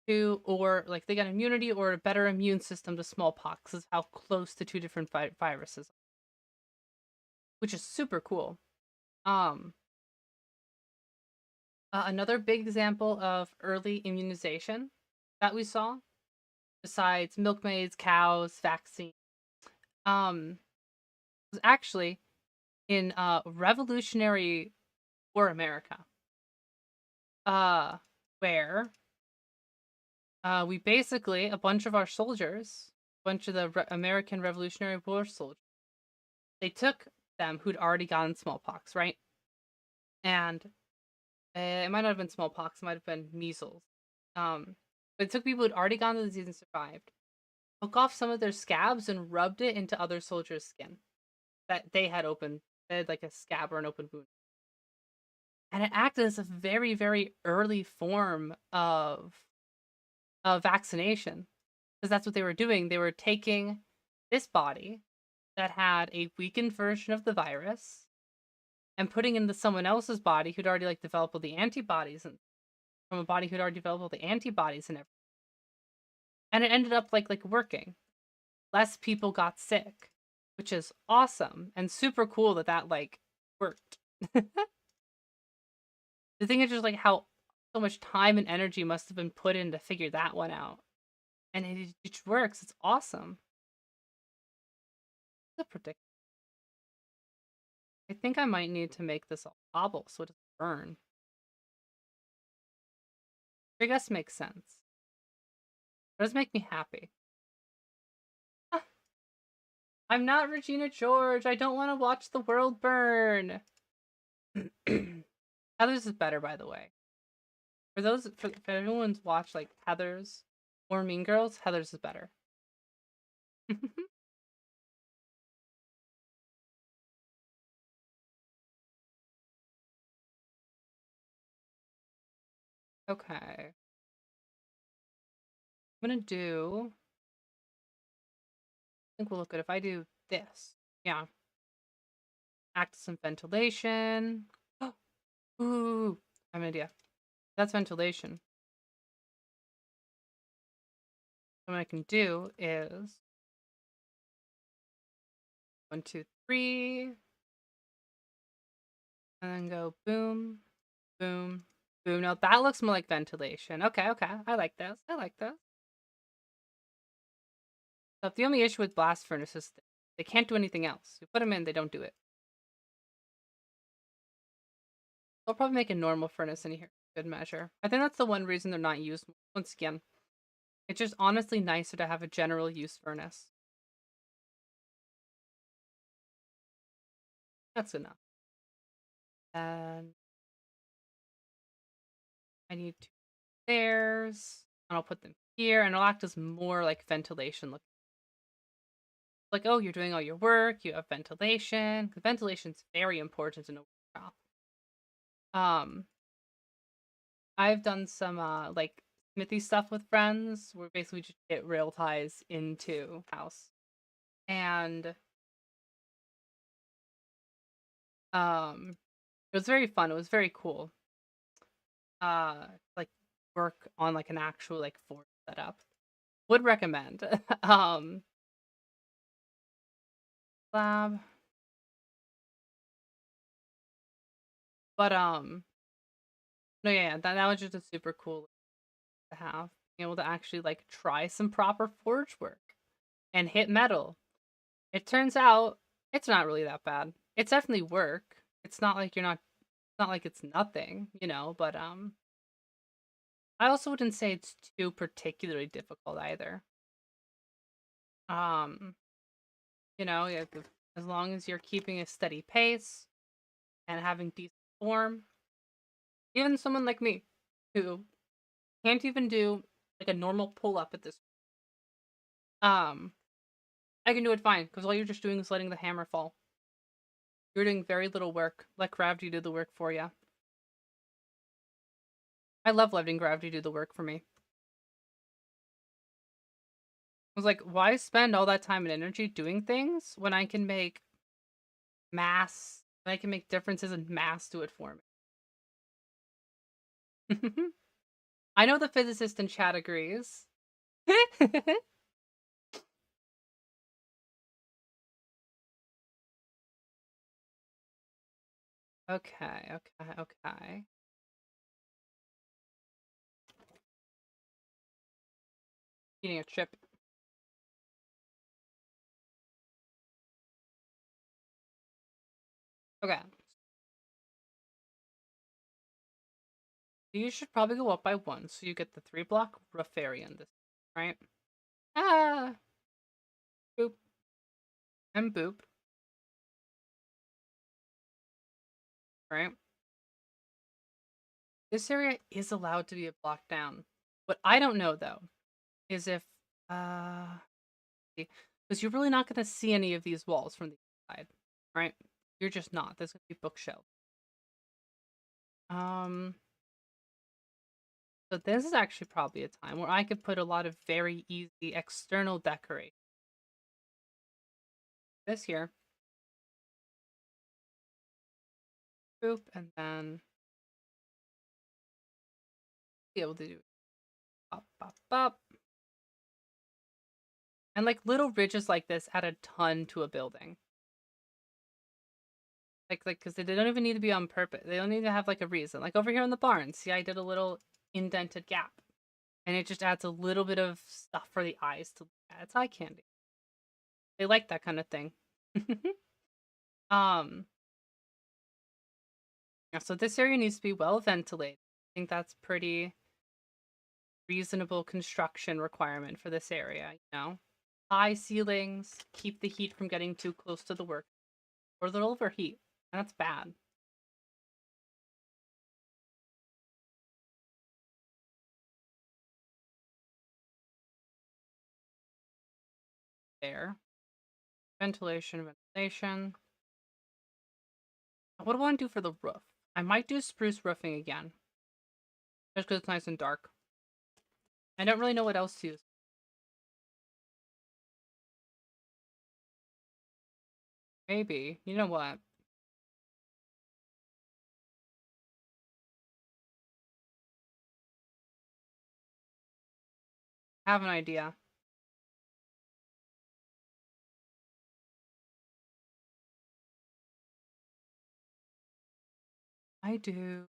to, or like they got immunity or a better immune system to smallpox. Is how close the two different viruses, which is super cool. Um, Another big example of early immunization that we saw, besides milkmaids, cows, vaccine, um, was actually in Revolutionary War America, uh, where we basically, a bunch of our soldiers, a bunch of the American Revolutionary War soldiers, they took them who'd already gotten smallpox, right? And it might not have been smallpox, it might have been measles. But it took people who'd already gotten the disease and survived, took off some of their scabs and rubbed it into other soldiers' skin that they had open. They had like a scab or an open wound. And it acted as a very, very early form of vaccination. Because that's what they were doing. They were taking this body that had a weakened version of the virus and putting into someone else's body who'd already like developed all the antibodies, and from a body who'd already developed all the antibodies and everything. And it ended up like working. Less people got sick, which is awesome and super cool that that like worked. The thing is just like how so much time and energy must have been put in to figure that one out. And it works. It's awesome. It's a predict. I think I might need to make this all cobble so it doesn't burn. I guess makes sense. It does make me happy. Ah, I'm not Regina George. I don't want to watch the world burn. Heather's is better, by the way. For those, for everyone's watched like Heather's or Mean Girls, Heather's is better. Okay. I'm gonna do. I think we'll look good if I do this. Yeah. Act some ventilation. Ooh, I have an idea. That's ventilation. What I can do is 1, 2, 3, and then go boom, boom, boom. Now that looks more like ventilation. Okay, okay. I like this. I like this. So the only issue with blast furnaces is they can't do anything else. You put them in, they don't do it. They'll probably make a normal furnace in here. Good measure. I think that's the one reason they're not used. Once again, it's just honestly nicer to have a general use furnace. That's enough. And I need 2 stairs. And I'll put them here, and it'll act as more like ventilation. Like, oh, you're doing all your work, you have ventilation. Because ventilation's very important in a workshop. I've done some like smithy stuff with friends where basically just get rail ties into house. And it was very fun. It was very cool. Like work on like an actual like fort setup. Would recommend. Lab. But no, yeah, that was just a super cool to have. Being able to actually like try some proper forge work and hit metal. It turns out it's not really that bad. It's definitely work. It's not like you're not it's not like it's nothing, you know, but I also wouldn't say it's too particularly difficult either. Um, you know, as long as you're keeping a steady pace and having decent form, even someone like me who can't even do like a normal pull up at this um I can do it fine because all you're just doing is letting the hammer fall. You're doing very little work. Let gravity do the work for you. I love letting gravity do the work for me. I was like, why spend all that time and energy doing things when I can make mass, when I can make differences in mass do it for me? I know the physicist in chat agrees. Okay, okay, okay. Eating a chip. Okay. You should probably go up by 1, so you get the 3-block Rafarian this, right? Ah! Boop. And boop. Right? This area is allowed to be a block down. What I don't know, though, is if, because you're really not going to see any of these walls from the inside, right? You're just not. There's going to be bookshelves. So this is actually probably a time where I could put a lot of very easy external decoration. This here. Boop, and then be able to do up, up, up. And like little ridges like this add a ton to a building. Like, because they don't even need to be on purpose. They don't need to have like a reason. Like over here in the barn, see, I did a little indented gap, and it just adds a little bit of stuff for the eyes to look at. It's eye candy. They like that kind of thing. Yeah, so this area needs to be well ventilated. I think that's pretty reasonable construction requirement for this area, you know? High ceilings, keep the heat from getting too close to the work, or they'll overheat. And that's bad. There. Ventilation, ventilation. What do I want to do for the roof? I might do spruce roofing again. Just because it's nice and dark. I don't really know what else to use. Maybe. You know what? I have an idea. I do.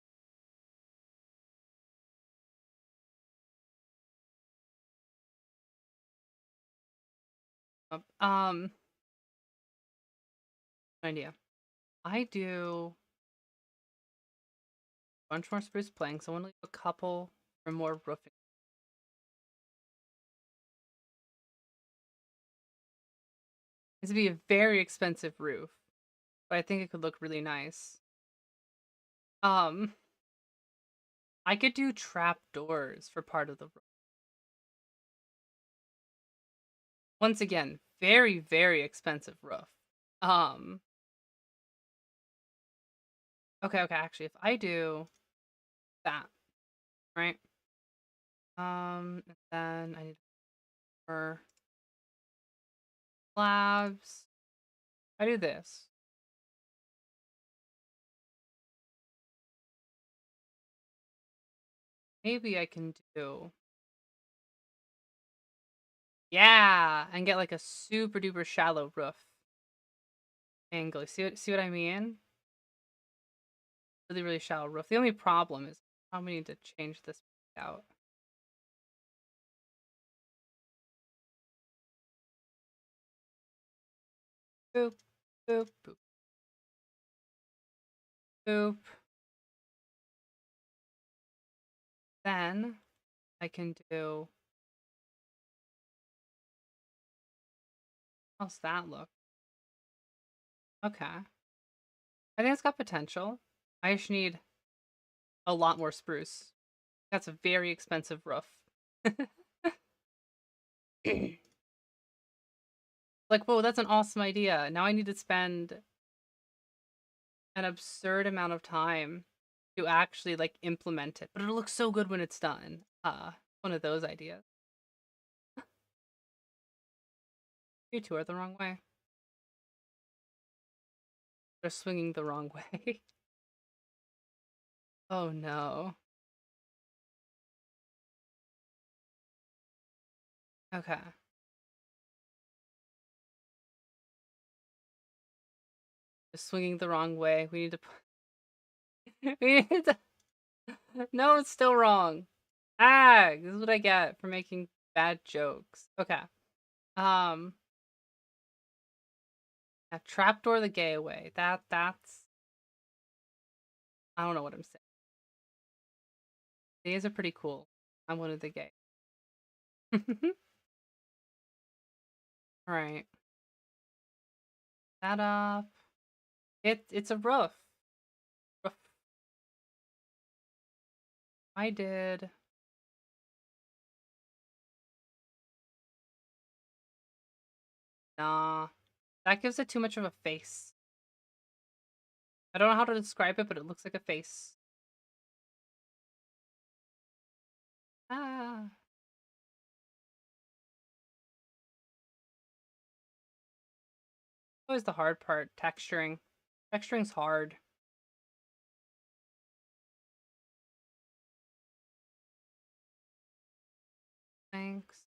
Idea. I do a bunch more spruce planks. I want to leave a couple for more roofing. This would be a very expensive roof, but I think it could look really nice. I could do trap doors for part of the roof. Once again, very, very expensive roof. Okay, actually, if I do that, right? And then I need more slabs. I do this. Maybe I can do. Yeah, and get like a super duper shallow roof angle. See what I mean? Really, really shallow roof. The only problem is how we need to change this out. Boop, boop, boop, boop. Then I can do. How's that look? Okay. I think it's got potential. I just need a lot more spruce. That's a very expensive roof. Like, whoa, that's an awesome idea. Now I need to spend an absurd amount of time to actually like implement it, but it'll look so good when it's done. One of those ideas. You two are the wrong way. They're swinging the wrong way. Oh no. Okay. They're swinging the wrong way. We need to. We need to. No, it's still wrong. Ah, this is what I get for making bad jokes. Okay. Um. Yeah, trapdoor the gay away. That's. I don't know what I'm saying. These are pretty cool. I'm one of the gay. All right. That up. It's a roof. Roof. I did. Nah. That gives it too much of a face. I don't know how to describe it, but it looks like a face. Ah. Always the hard part, texturing. Texturing's hard. Thanks.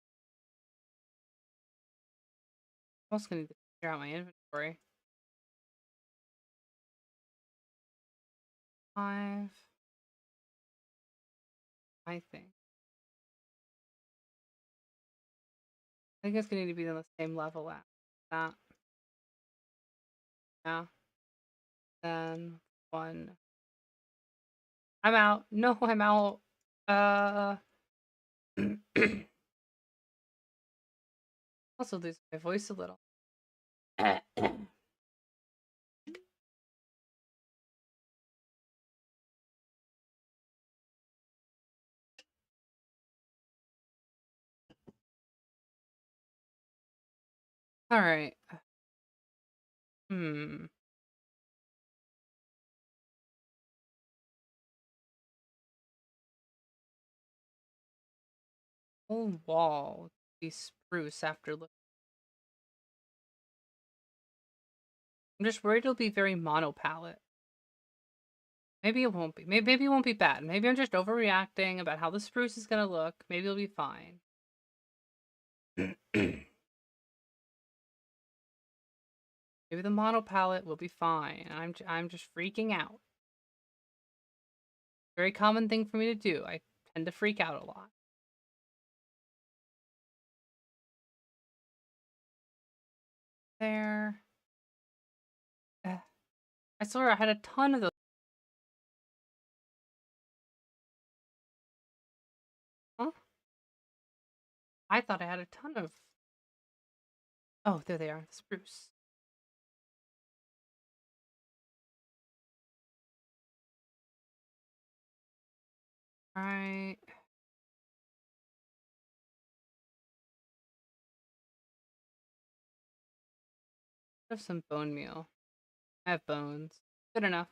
I'm also gonna need to figure out my inventory. 5. I think. I think it's gonna need to be on the same level as that. Yeah. Then 1. I'm out. No, I'm out. Also lose my voice a little. All right. Hmm. Whole wall be spruce after look. I'm just worried it'll be very mono palette. Maybe it won't be. Maybe it won't be bad. Maybe I'm just overreacting about how the spruce is gonna look. Maybe it'll be fine. Maybe the mono palette will be fine. I'm just freaking out. Very common thing for me to do. I tend to freak out a lot. There. I swear I had a ton of those. Huh? I thought I had a ton of. Oh, there they are. The spruce. Alright. I have some bone meal. I have bones. Good enough.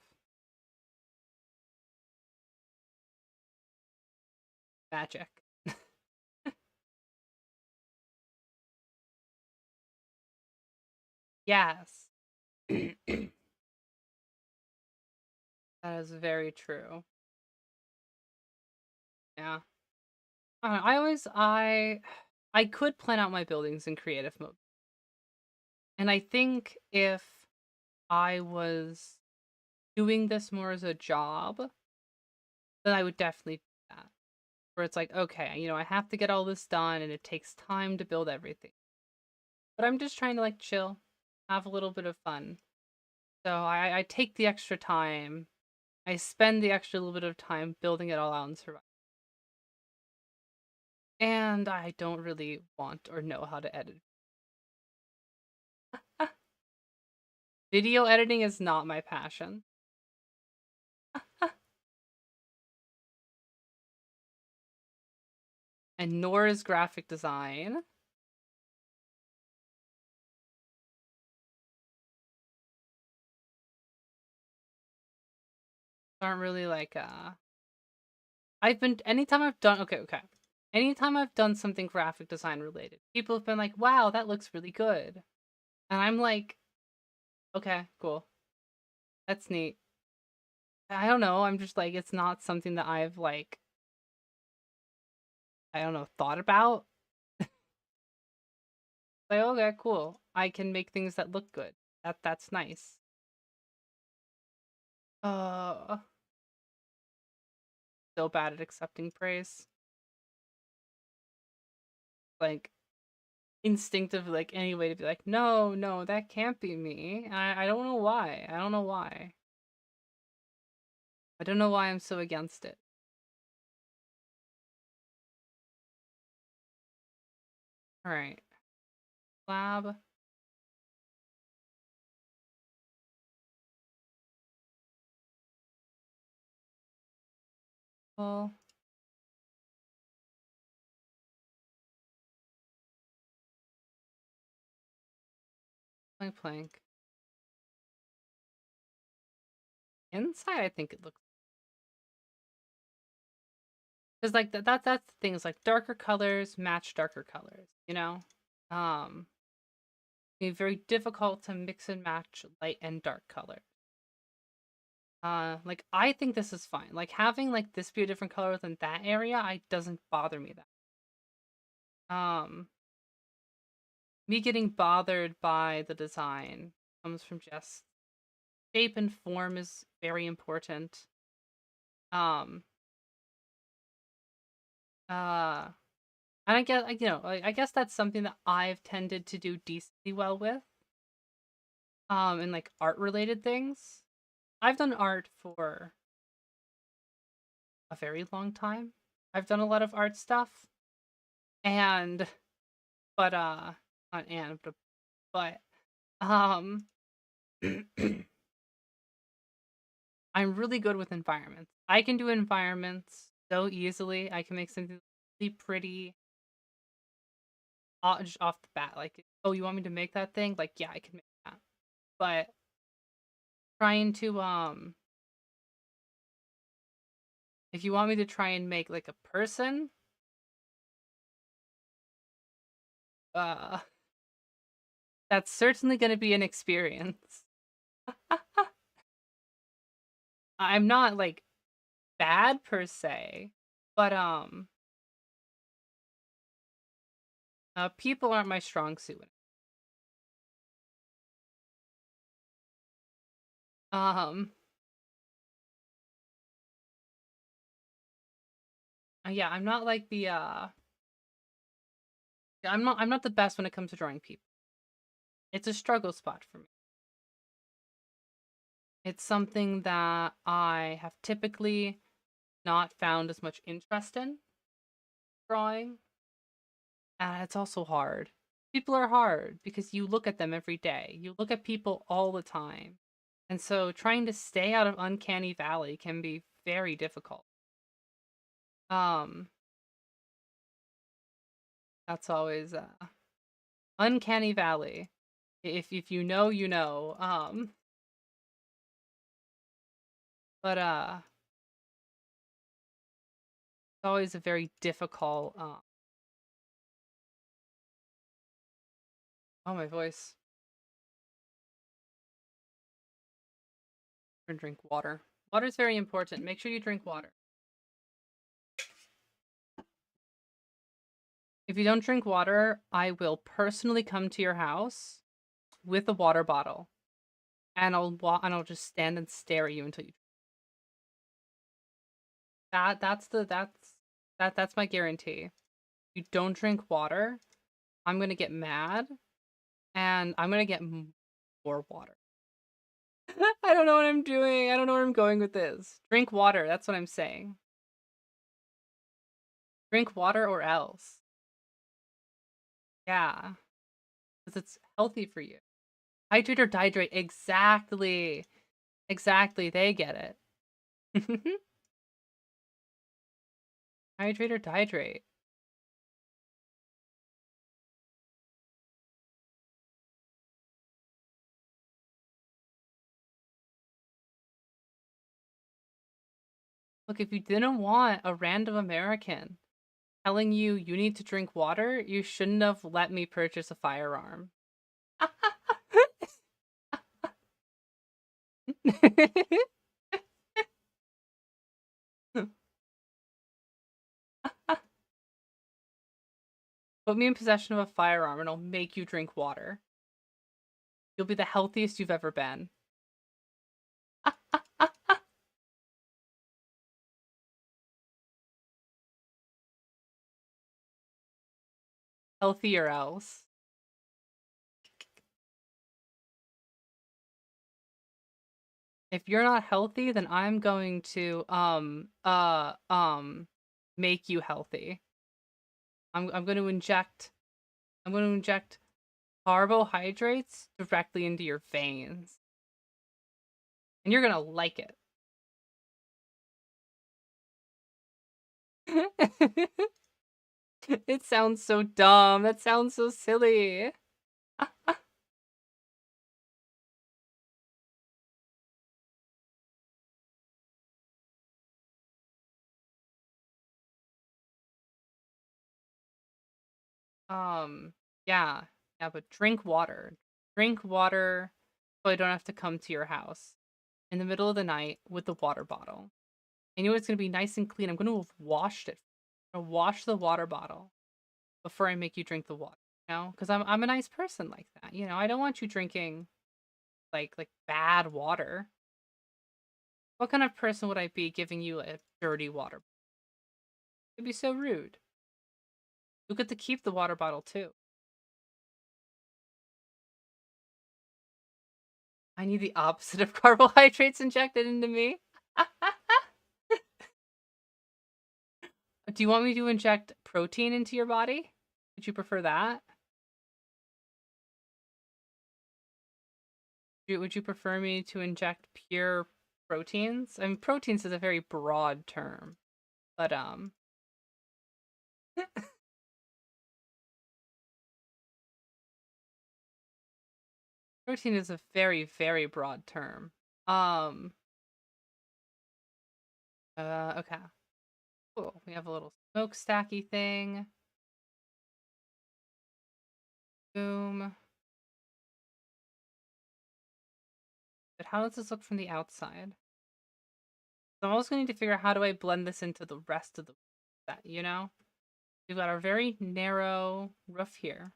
Magic. Yes. That is very true. Yeah. I could plan out my buildings in creative mode. And I think if I was doing this more as a job, then I would definitely do that. Where it's like, okay, I have to get all this done and it takes time to build everything. But I'm just trying to like chill, have a little bit of fun. So I take the extra time. I spend the extra little bit of time building it all out and survive. And I don't really want or know how to edit. Video editing is not my passion. And nor is graphic design. Aren't really like anytime I've done okay. Anytime I've done something graphic design related, people have been like, wow, that looks really good. And I'm like, okay, cool. That's neat. I don't know, I'm just like, it's not something that I've like, I don't know, thought about. Like, okay, cool. I can make things that look good. That's nice. Uh so bad at accepting praise. Like instinctive, like any way to be like, no, that can't be me. I don't know why. I don't know why. I don't know why I'm so against it. Alright. Lab. Well. my plank. Inside, I think it looks. Because like that's the thing. Is like darker colors match darker colors. You know, it's very difficult to mix and match light and dark colors. Like I think this is fine. Like having like this be a different color than that area, I doesn't bother me that. Me getting bothered by the design comes from just shape and form is very important. Um, uh, and I guess you know, I guess that's something that I've tended to do decently well with. In like art related things, I've done art for a very long time. I've done a lot of art stuff, and but not and but um I'm really good with environments. I can do environments so easily. I can make something really pretty just off the bat. Like, oh, you want me to make that thing? Like, yeah, I can make that. But trying to if you want me to try and make like a person, uh that's certainly going to be an experience. I'm not like bad per se, but people aren't my strong suit. Um yeah, I'm not like the I'm not the best when it comes to drawing people. It's a struggle spot for me. It's something that I have typically not found as much interest in drawing. And it's also hard. People are hard because you look at them every day. You look at people all the time. And so trying to stay out of uncanny valley can be very difficult. Um that's always uncanny valley. If you know, you know. But it's always a very difficult oh, my voice. And drink water. Water is very important. Make sure you drink water. If you don't drink water, I will personally come to your house with a water bottle, and I'll just stand and stare at you until you. That's my guarantee. If you don't drink water, I'm gonna get mad, and I'm gonna get more water. I don't know what I'm doing. I don't know where I'm going with this. Drink water. That's what I'm saying. Drink water or else. Yeah, because it's healthy for you. Hydrate or dihydrate. Exactly. Exactly. They get it. Hydrate or dihydrate. Look, if you didn't want a random American telling you you need to drink water, you shouldn't have let me purchase a firearm. Put me in possession of a firearm and I'll make you drink water. You'll be the healthiest you've ever been. Healthy or else. If you're not healthy, then I'm going to make you healthy. I'm going to inject carbohydrates directly into your veins. And you're going to like it. It sounds so dumb. That sounds so silly. Um, yeah. Yeah, but drink water. Drink water so I don't have to come to your house in the middle of the night with the water bottle. And you know it's gonna be nice and clean. I'm gonna have washed it. I'm gonna wash the water bottle before I make you drink the water. You know, because I'm a nice person like that. You know, I don't want you drinking like bad water. What kind of person would I be giving you a dirty water? It'd be so rude. You get to keep the water bottle too. I need the opposite of carbohydrates injected into me. Do you want me to inject protein into your body? Would you prefer that? Would you prefer me to inject pure proteins? I mean, proteins is a very broad term, but protein is a very, very broad term. Um, okay. Cool. We have a little smokestacky thing. Boom. But how does this look from the outside? So I'm also going to need to figure out how do I blend this into the rest of the set, you know? We've got our very narrow roof here.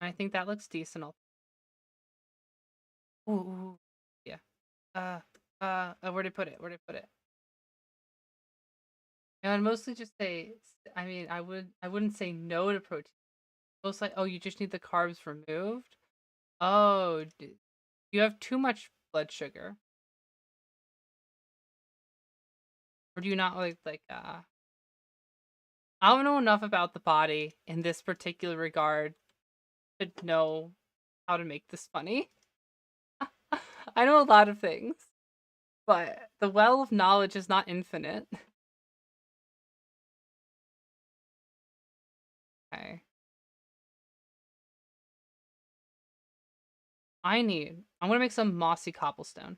And I think that looks decent. Ooh. Yeah. Where'd I put it? Where'd I put it? And I'd mostly just say, I mean, I wouldn't say no to protein. Most like, oh, you just need the carbs removed. Oh, you have too much blood sugar, or do you not like? I don't know enough about the body in this particular regard to know how to make this funny. I know a lot of things, but the well of knowledge is not infinite. Okay. I'm gonna make some mossy cobblestone.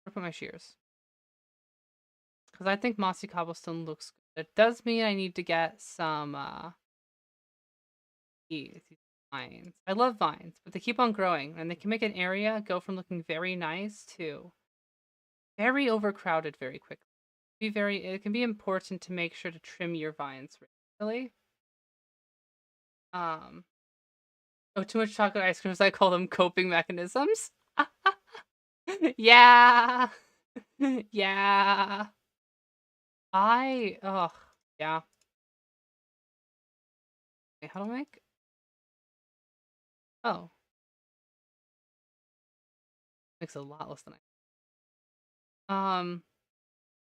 Where put my shears? Because I think mossy cobblestone looks good. It does mean I need to get some these vines. I love vines, but they keep on growing and they can make an area go from looking very nice to very overcrowded very quickly. It can be important to make sure to trim your vines regularly. Um oh, too much chocolate ice creams, I call them coping mechanisms. Yeah. Yeah. Yeah. Wait, how do I make? Oh, makes a lot less than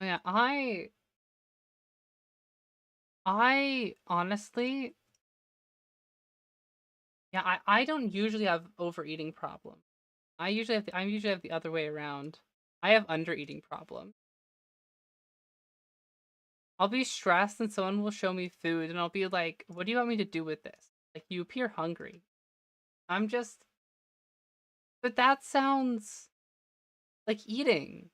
yeah, I honestly, yeah, I don't usually have overeating problem. I usually have the other way around. I have undereating problem. I'll be stressed and someone will show me food and I'll be like, "What do you want me to do with this?" Like, you appear hungry. I'm just, but that sounds like eating.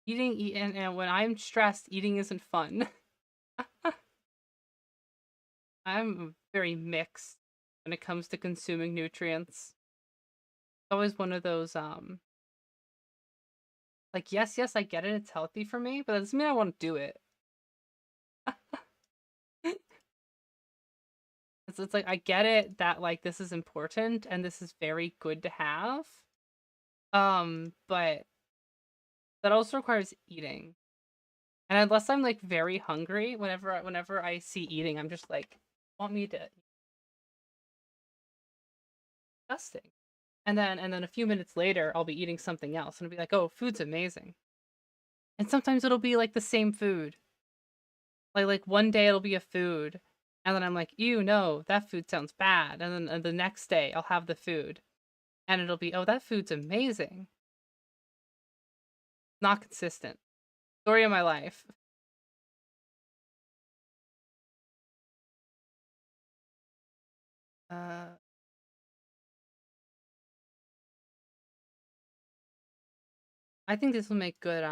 And when I'm stressed, eating isn't fun. I'm very mixed when it comes to consuming nutrients. It's always one of those like, yes, I get it, it's healthy for me, but that doesn't mean I want to do it. It's like I get it that like this is important and this is very good to have. But that also requires eating. And unless I'm like very hungry, whenever I see eating, I'm just like, want me to disgusting. And then a few minutes later, I'll be eating something else and I'll be like, oh, food's amazing. And sometimes it'll be like the same food. Like one day it'll be a food, and then I'm like, ew, no, that food sounds bad. And then the next day I'll have the food, and it'll be, oh, that food's amazing. Not consistent. Story of my life. Uh, I think this will make good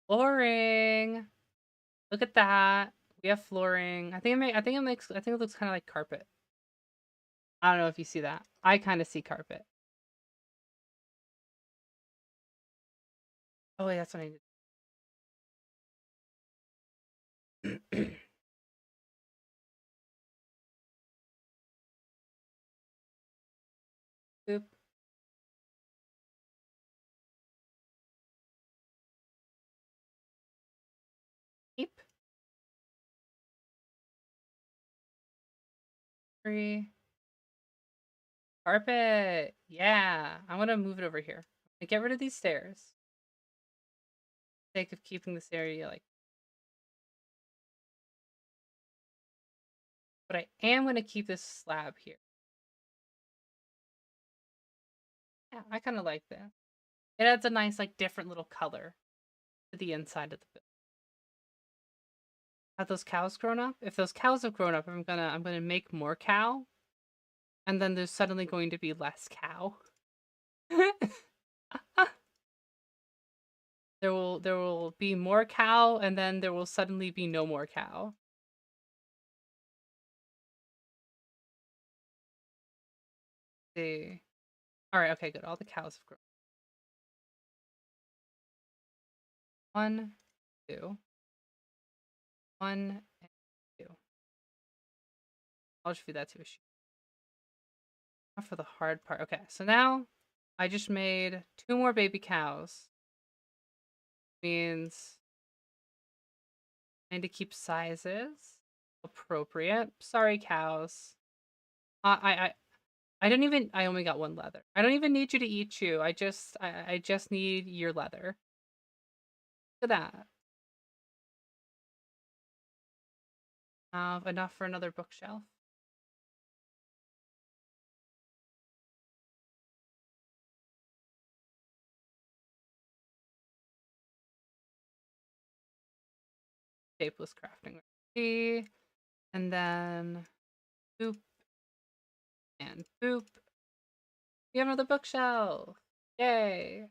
Flooring. Look at that. We have flooring. I think it looks kind of like carpet. I don't know if you see that. I kind of see carpet. Oh wait, that's what I need. Boop. Beep. 3. Carpet. Yeah. I'm gonna move it over here. Get rid of these stairs. For the sake of keeping this area like. But I am gonna keep this slab here. Yeah, I kind of like that. It adds a nice, like, different little color to the inside of the building. Have those cows grown up? If those cows have grown up, I'm gonna make more cow, and then there's suddenly going to be less cow. there will be more cow, and then there will suddenly be no more cow. See. All right. Okay. Good. All the cows have grown. 1, 2. 1 and 2. I'll just feed that to a sheep. Now for the hard part. Okay. So now I just made 2 more baby cows. Means I need to keep sizes appropriate. Sorry, cows. I don't even. I only got 1 leather. I don't even need you to eat you. I just need your leather. Look at that. Have enough for another bookshelf. Shapeless crafting recipe, and then boop and boop. We have another bookshelf. Yay!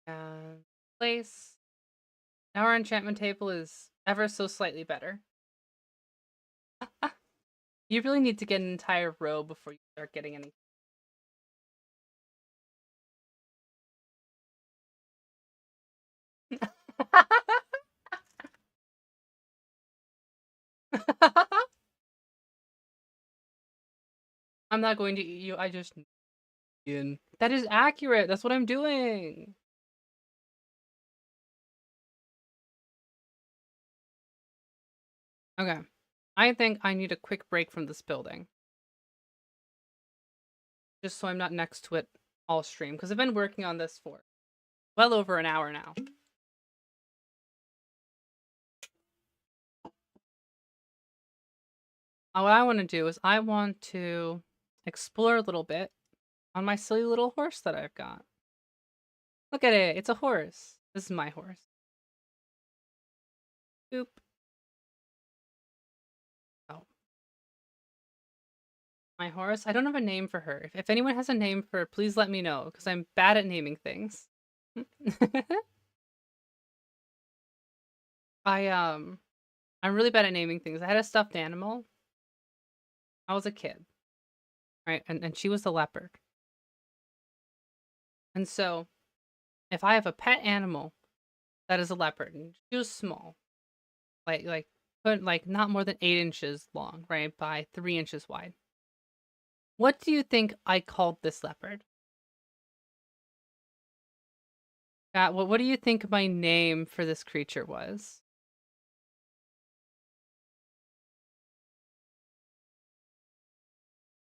And place. Now our enchantment table is ever so slightly better. You really need to get an entire row before you start getting any. I'm not going to eat you. I just. That is accurate. That's what I'm doing. Okay. I think I need a quick break from this building. Just so I'm not next to it all stream. Because I've been working on this for well over an hour now. What I want to do is I want to explore a little bit on my silly little horse that I've got. Look at it. It's a horse. This is my horse. Boop. Oh. My horse? I don't have a name for her. If anyone has a name for her, please let me know. Because I'm bad at naming things. I'm really bad at naming things. I had a stuffed animal. I was a kid. Right? And she was a leopard. And so, if I have a pet animal that is a leopard, and she was small, like not more than 8 inches long, right, by 3 inches wide. What do you think I called this leopard? What do you think my name for this creature was?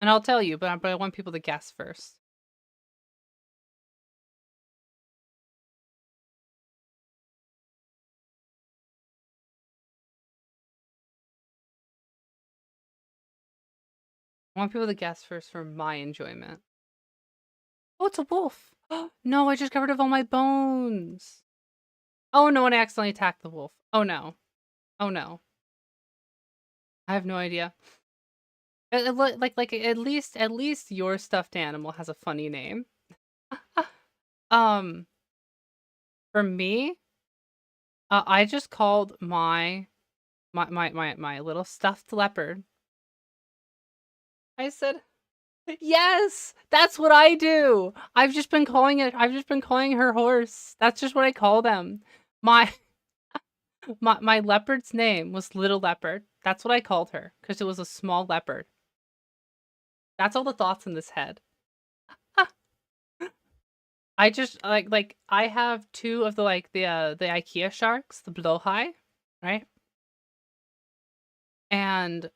And I'll tell you, but I want people to guess first. I want people to guess first for my enjoyment. Oh, it's a wolf. No, I just got rid of all my bones. Oh no, and I accidentally attacked the wolf. Oh no. Oh no. I have no idea. Like at least your stuffed animal has a funny name. Um, for me, I just called my little stuffed leopard. I said, yes, that's what I do. I've just been calling her horse. That's just what I call them. My my leopard's name was Little Leopard. That's what I called her because it was a small leopard. That's all the thoughts in this head. I just I have two of the IKEA sharks, the blowhigh, right? And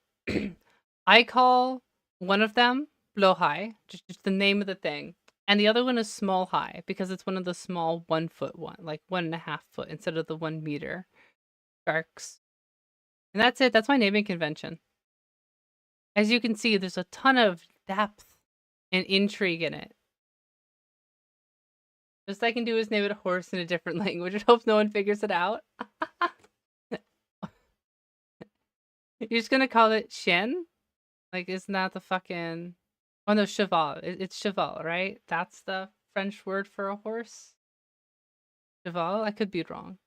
I call one of them blowhigh, just the name of the thing. And the other one is small high because it's one of the small 1 foot one, like 1.5 foot instead of the 1 meter sharks. And that's it. That's my naming convention. As you can see, there's a ton of depth and intrigue in it. Best I can do is name it a horse in a different language. I hope no one figures it out. You're just gonna call it Shen? Like, isn't that the fucking... Oh no, cheval. It's cheval, right? That's the French word for a horse? Cheval? I could be wrong.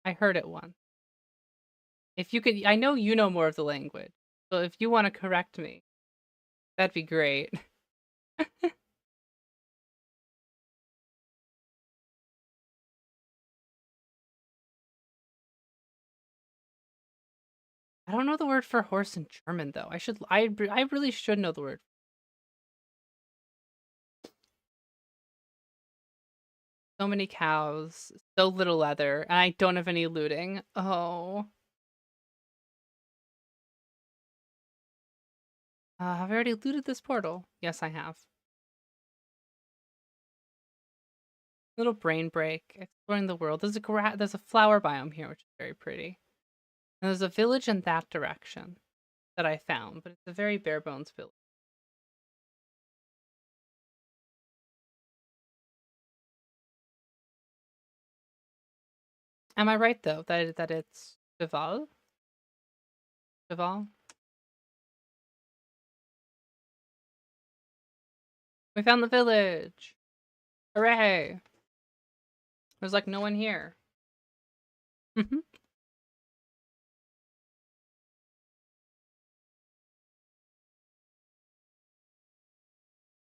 I heard it once. If you could... I know you know more of the language. So if you want to correct me, that'd be great. I don't know the word for horse in German, though. I really should know the word. So many cows, so little leather, and I don't have any looting. Oh. Have I already looted this portal? Yes, I have. Little brain break, exploring the world. There's a flower biome here, which is very pretty. And there's a village in that direction that I found, but it's a very bare bones village. Am I right though that it's Cheval? Cheval? We found the village! Hooray! There's like no one here.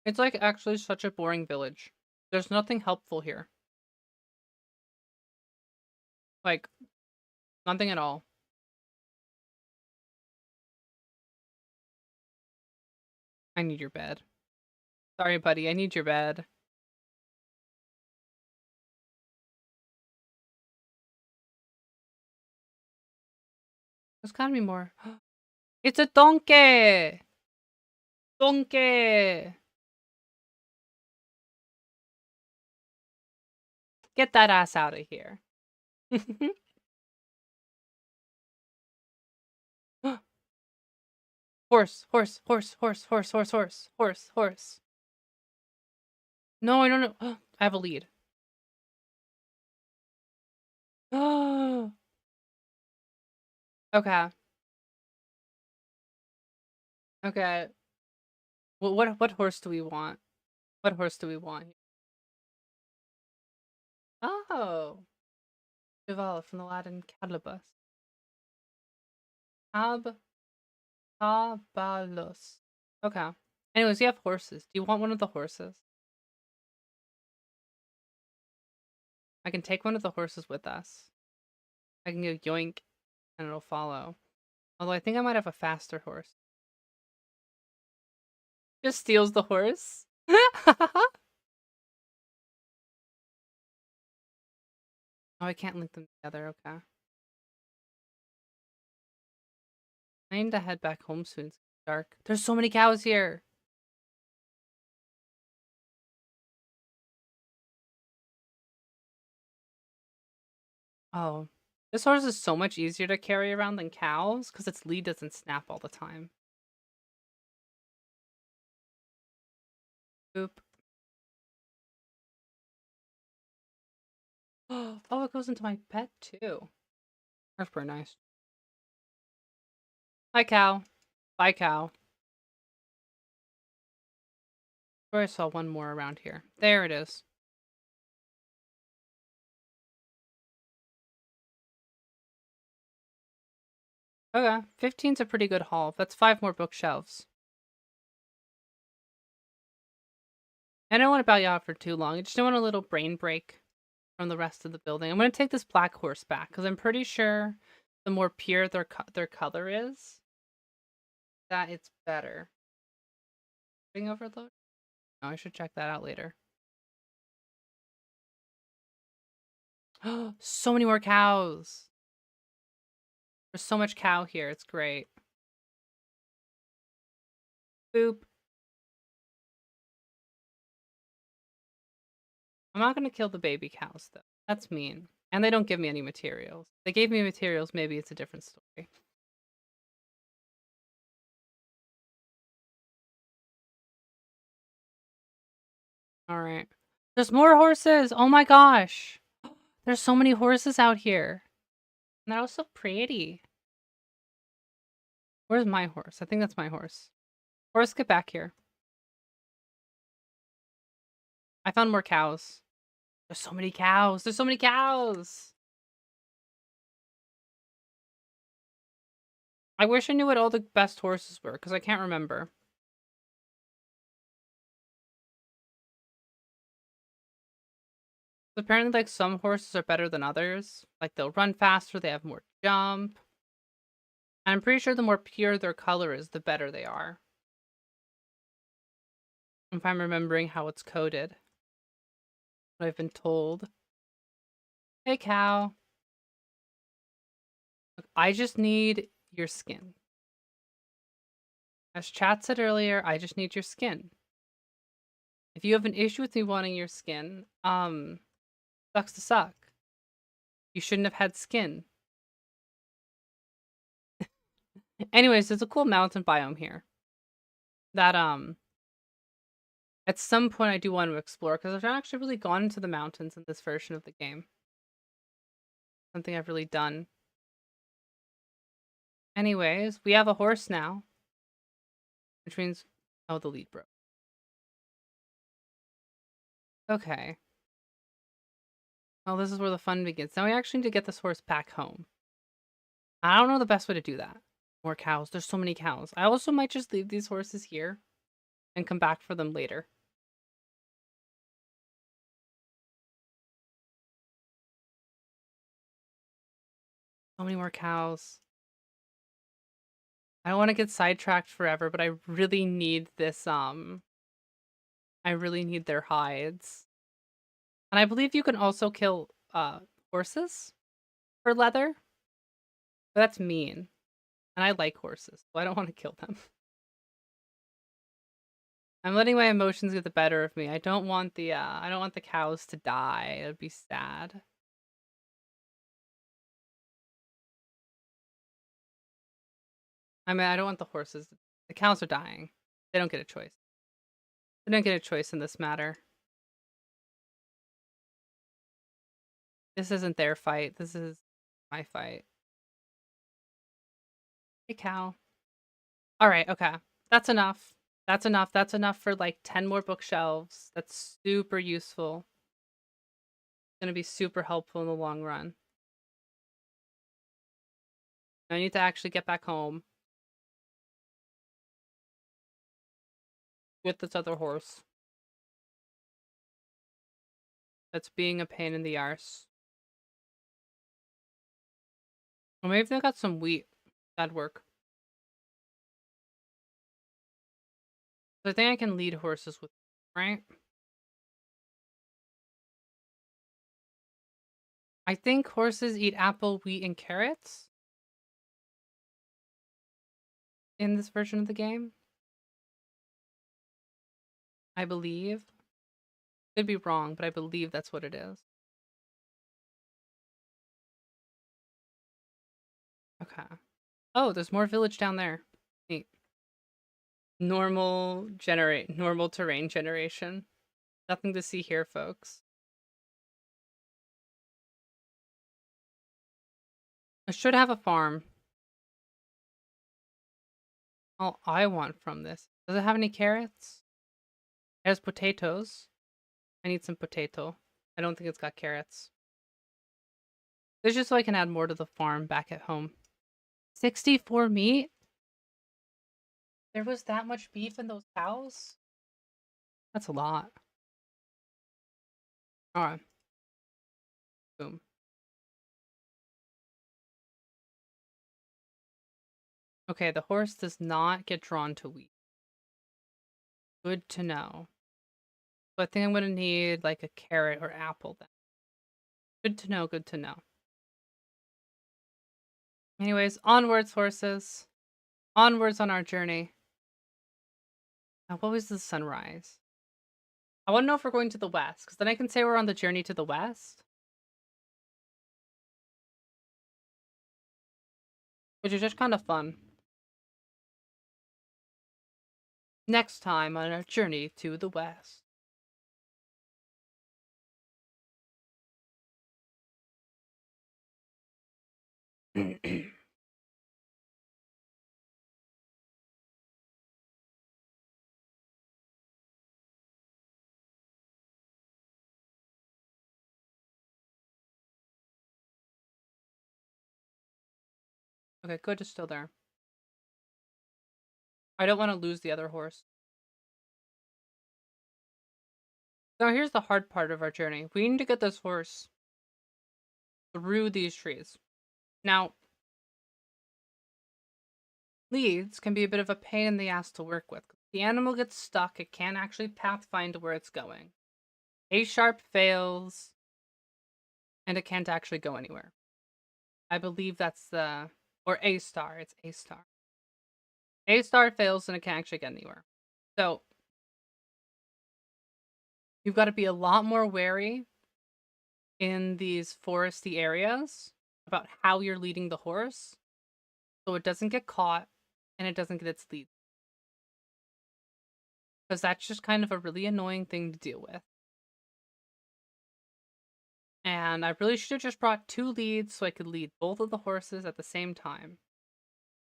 It's like actually such a boring village. There's nothing helpful here. Like, nothing at all. I need your bed. Sorry, buddy, I need your bed. There's gotta be more. It's a donkey! Donkey! Get that ass out of here. Horse, horse, horse, horse, horse, horse, horse, horse, horse. No, I don't know. I have a lead. Okay. Okay. What horse do we want? What horse do we want? Oh. Cheval from the Latin cadalbus. Caballos. Okay. Anyways, we have horses. Do you want one of the horses? I can take one of the horses with us. I can go yoink and it'll follow. Although I think I might have a faster horse. Just steals the horse. Oh, I can't link them together. Okay. I need to head back home soon. It's dark. There's so many cows here. Oh. This horse is so much easier to carry around than cows because its lead doesn't snap all the time. Boop. Oh, it goes into my pet too. That's pretty nice. Hi, cow. Bye, cow. Or I saw one more around here. There it is. Okay, 15's a pretty good haul. That's 5 more bookshelves. I don't want to bow you out for too long. I just don't want a little brain break from the rest of the building. I'm going to take this black horse back because I'm pretty sure the more pure their color is, that it's better. Ring overload? Oh, I should check that out later. So many more cows. There's so much cow here. It's great. Boop. I'm not going to kill the baby cows, though. That's mean. And they don't give me any materials. If they gave me materials, maybe it's a different story. All right. There's more horses. Oh my gosh. There's so many horses out here. And they're all so pretty. Where's my horse? I think that's my horse. Horse, get back here. I found more cows. There's so many cows. There's so many cows. I wish I knew what all the best horses were, because I can't remember. Apparently, like, some horses are better than others. Like, they'll run faster, they have more jump. And I'm pretty sure the more pure their color is, the better they are. If I'm remembering how it's coded. What I've been told. Hey, cow. Look, I just need your skin. As chat said earlier, I just need your skin. If you have an issue with me wanting your skin, sucks to suck. You shouldn't have had skin. Anyways, there's a cool mountain biome here. That, at some point I do want to explore, because I've not actually really gone into the mountains in this version of the game. Something I've really done. Anyways, we have a horse now. Which means, oh, the lead broke. Okay. Well, this is where the fun begins. Now we actually need to get this horse back home. I don't know the best way to do that. More cows. There's so many cows. I also might just leave these horses here and come back for them later. So many more cows. I don't want to get sidetracked forever, but I really need this, I really need their hides. And I believe you can also kill, horses for leather. But that's mean. And I like horses, so I don't want to kill them. I'm letting my emotions get the better of me. I don't want the cows to die. It'd be sad. I mean, I don't want the horses. The cows are dying. They don't get a choice. They don't get a choice in this matter. This isn't their fight. This is my fight. Hey, cow. All right, okay. That's enough. That's enough. That's enough for like 10 more bookshelves. That's super useful. It's gonna be super helpful in the long run. I need to actually get back home with this other horse. That's being a pain in the arse. Or maybe they got some wheat. That'd work. So I think I can lead horses with, right? I think horses eat apple, wheat, and carrots in this version of the game. I believe. Could be wrong, but I believe that's what it is. Okay. Oh, there's more village down there. Neat. Normal terrain generation. Nothing to see here, folks. I should have a farm. All I want from this. Does it have any carrots? It has potatoes. I need some potato. I don't think it's got carrots. This is just so I can add more to the farm back at home. 64 meat? There was that much beef in those cows? That's a lot. Alright. Boom. Okay, the horse does not get drawn to wheat. Good to know. So I think I'm gonna need like a carrot or apple then. Good to know, good to know. Anyways, onwards, horses. Onwards on our journey. Now, what was the sunrise? I want to know if we're going to the west, because then I can say we're on the journey to the west. Which is just kind of fun. Next time on our journey to the west. Okay, good is still there. I don't want to lose the other horse. Now here's the hard part of our journey. We need to get this horse through these trees. Now, leads can be a bit of a pain in the ass to work with. The animal gets stuck, it can't actually pathfind to where it's going. A sharp fails, and it can't actually go anywhere. I believe that's the... or A star, it's A star. A star fails and it can't actually get anywhere. So, you've got to be a lot more wary in these foresty areas about how you're leading the horse so it doesn't get caught and it doesn't get its lead. Because that's just kind of a really annoying thing to deal with. And I really should have just brought 2 leads so I could lead both of the horses at the same time.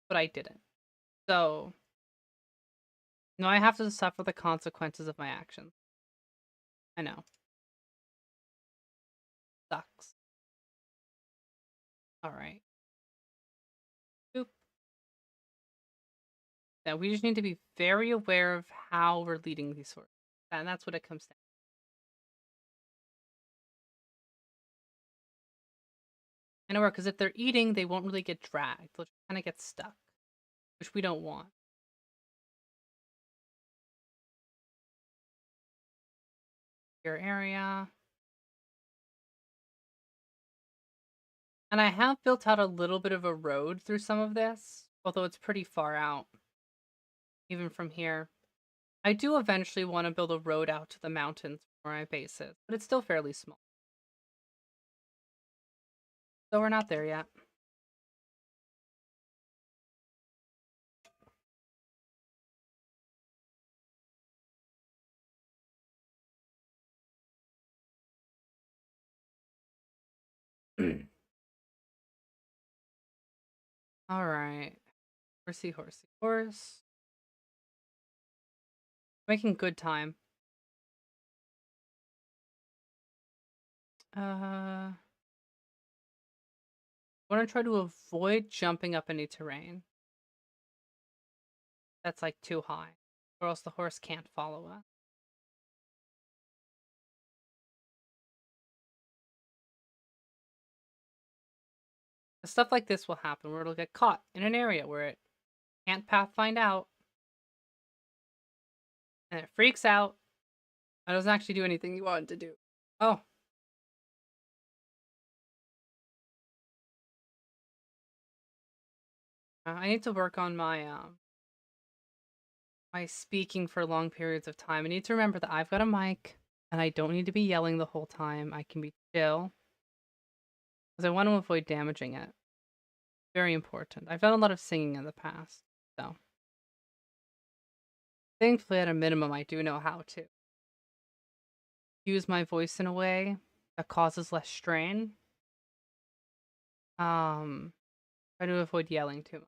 But I didn't. So, now I have to suffer the consequences of my actions. I know. Sucks. Alright. Boop. Yeah, we just need to be very aware of how we're leading these horses. And that's what it comes down to. And it works, because if they're eating, they won't really get dragged. They'll just kind of get stuck, which we don't want. Your area. And I have built out a little bit of a road through some of this, although it's pretty far out, even from here. I do eventually want to build a road out to the mountains where my base is, but it's still fairly small. So we're not there yet. Alright. Horsey, horsey, horse. Making good time. I want to try to avoid jumping up any terrain that's like too high, or else the horse can't follow us. Stuff like this will happen where it'll get caught in an area where it can't pathfind out, and it freaks out and doesn't actually do anything you want it to do. Oh. I need to work on my speaking for long periods of time. I need to remember that I've got a mic and I don't need to be yelling the whole time. I can be chill because I want to avoid damaging it. Very important. I've done a lot of singing in the past, so thankfully at a minimum I do know how to use my voice in a way that causes less strain. Try to avoid yelling too much.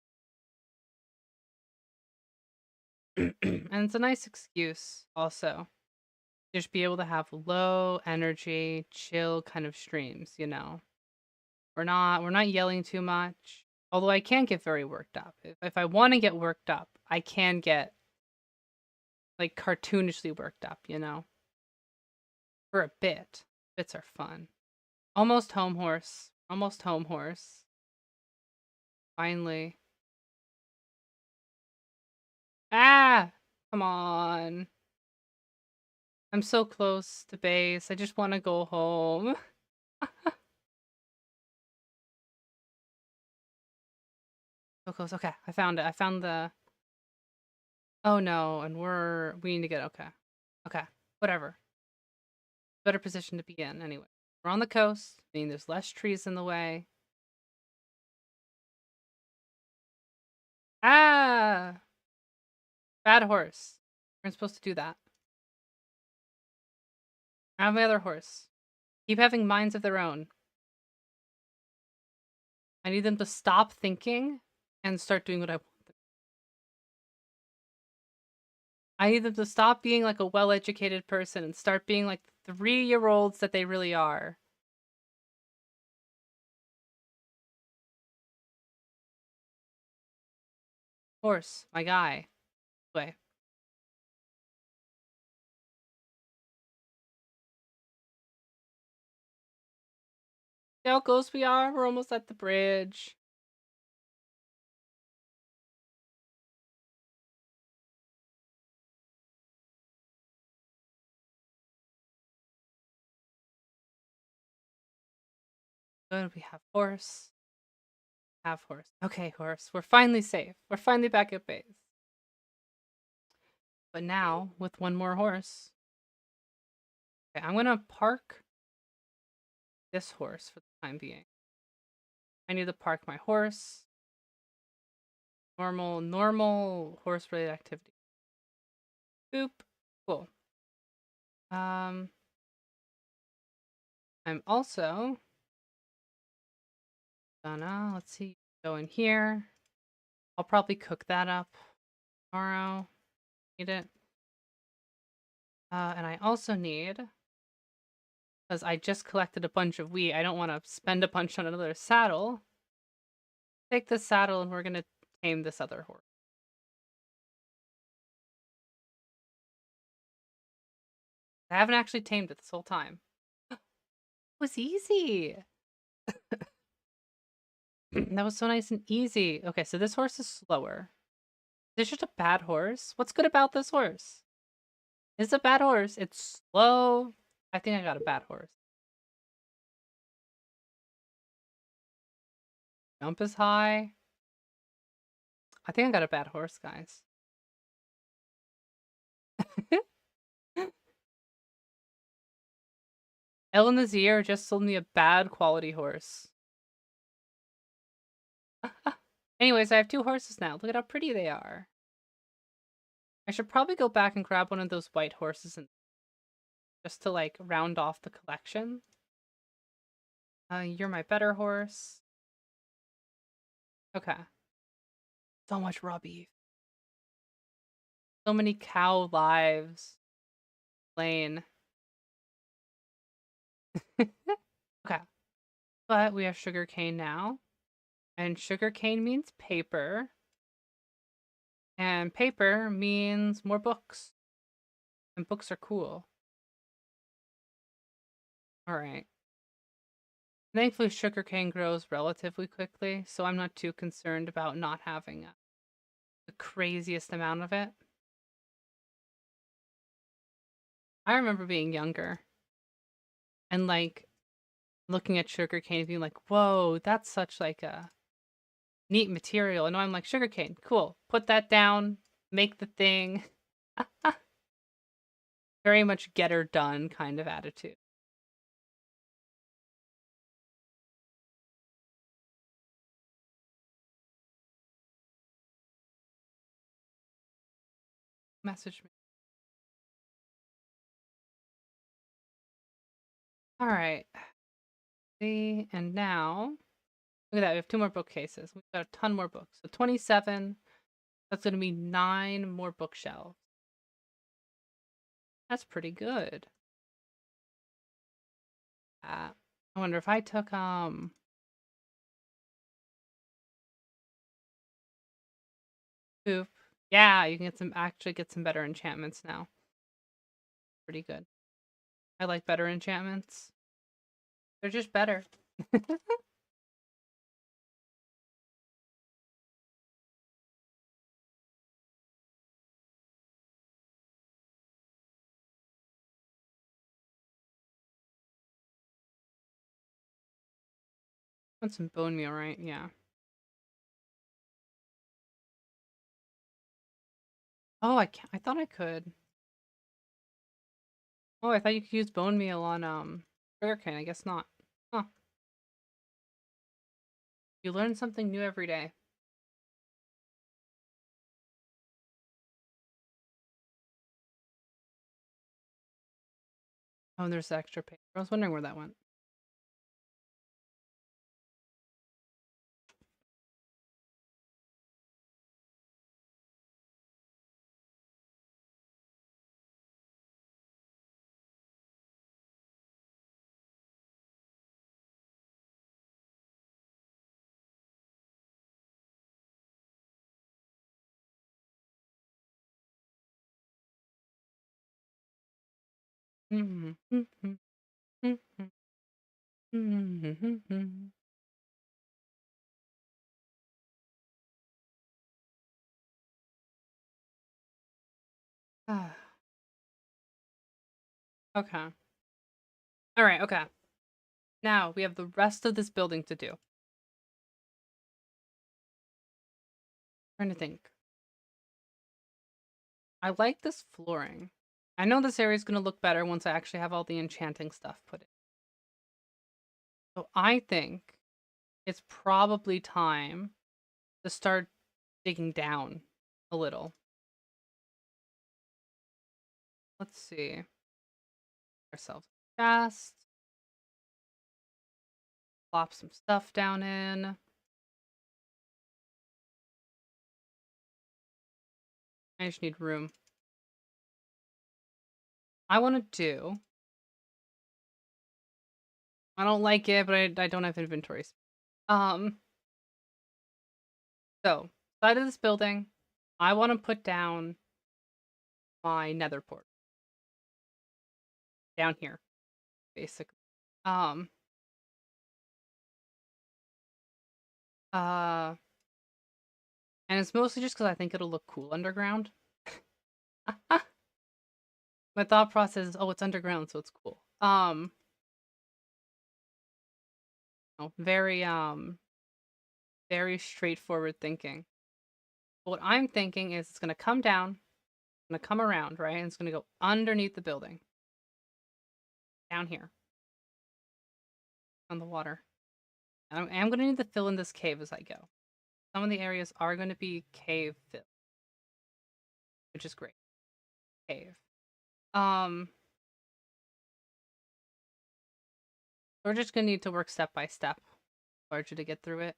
And it's a nice excuse also Just be able to have low energy, chill kind of streams, you know. We're not yelling too much. Although I can get very worked up. If I want to get worked up, I can get like cartoonishly worked up, you know. For a bit. Bits are fun. Almost home horse. Almost home horse. Finally. Ah! Come on. I'm so close to base. I just want to go home. So close. Okay, I found it. I found the... Oh no, and we need to get... Okay. Okay, whatever. Better position to be in, anyway. We're on the coast, meaning there's less trees in the way. Ah! Bad horse. We're supposed to do that. I have my other horse. Keep having minds of their own. I need them to stop thinking and start doing what I want them. I need them to stop being like a well-educated person and start being like the 3-year-olds that they really are. Horse, my guy. Way. See how close we are? We're almost at the bridge. Good, we have horse. Have horse. Okay, horse. We're finally safe. We're finally back at base. But now, with one more horse. Okay, I'm gonna park this horse for the time being. I need to park my horse. Normal horse-related activity. Boop. Cool. I'm also gonna, let's see, go in here. I'll probably cook that up tomorrow. Need it. And I also need, because I just collected a bunch of wheat, I don't want to spend a bunch on another saddle. Take this saddle and we're gonna tame this other horse. I haven't actually tamed it this whole time. It was easy. That was so nice and easy. Okay, so this horse is slower. Is this just a bad horse? What's good about this horse? It's a bad horse. It's slow. I think I got a bad horse. Jump is high. I think I got a bad horse, guys. El Nazir just sold me a bad quality horse. Anyways, I have 2 horses now. Look at how pretty they are. I should probably go back and grab one of those white horses and just to like round off the collection. You're my better horse. Okay. So much raw beef. So many cow lives. Lane. Okay. But we have sugarcane now. And sugarcane means paper. And paper means more books. And books are cool. Alright. Thankfully, sugarcane grows relatively quickly, so I'm not too concerned about not having the craziest amount of it. I remember being younger and like looking at sugarcane and being like, whoa, that's such like a neat material. And now I'm like, sugarcane, cool. Put that down, make the thing. Very much get her done kind of attitude. Message me. All right. See, and now look at that. We have 2 more bookcases. We've got a ton more books. So 27. That's going to be 9 more bookshelves. That's pretty good. I wonder if I took poop. Yeah, you can actually get some better enchantments now. Pretty good. I like better enchantments. They're just better. Want some bone meal, right? Yeah. Oh, I can't. I thought I could. Oh, I thought you could use bone meal on sugarcane. I guess not. Huh. You learn something new every day. Oh, and there's the extra paper. I was wondering where that went. Okay. All right. Okay. Now we have the rest of this building to do. Trying to think. I like this flooring. I know this area is going to look better once I actually have all the enchanting stuff put in. So I think it's probably time to start digging down a little. Let's see. Ourselves a chest. Plop some stuff down in. I just need room. I want to do. I don't like it, but I don't have inventory space. So side of this building, I want to put down my nether port down here, basically. Um. Uh. And it's mostly just because I think it'll look cool underground. My thought process is, oh, it's underground, so it's cool. Very very straightforward thinking. But what I'm thinking is it's gonna come down, gonna come around, right? And it's gonna go underneath the building. Down here. On the water. And I'm gonna need to fill in this cave as I go. Some of the areas are gonna be cave filled. Which is great. Cave. We're just gonna need to work step by step larger to get through it.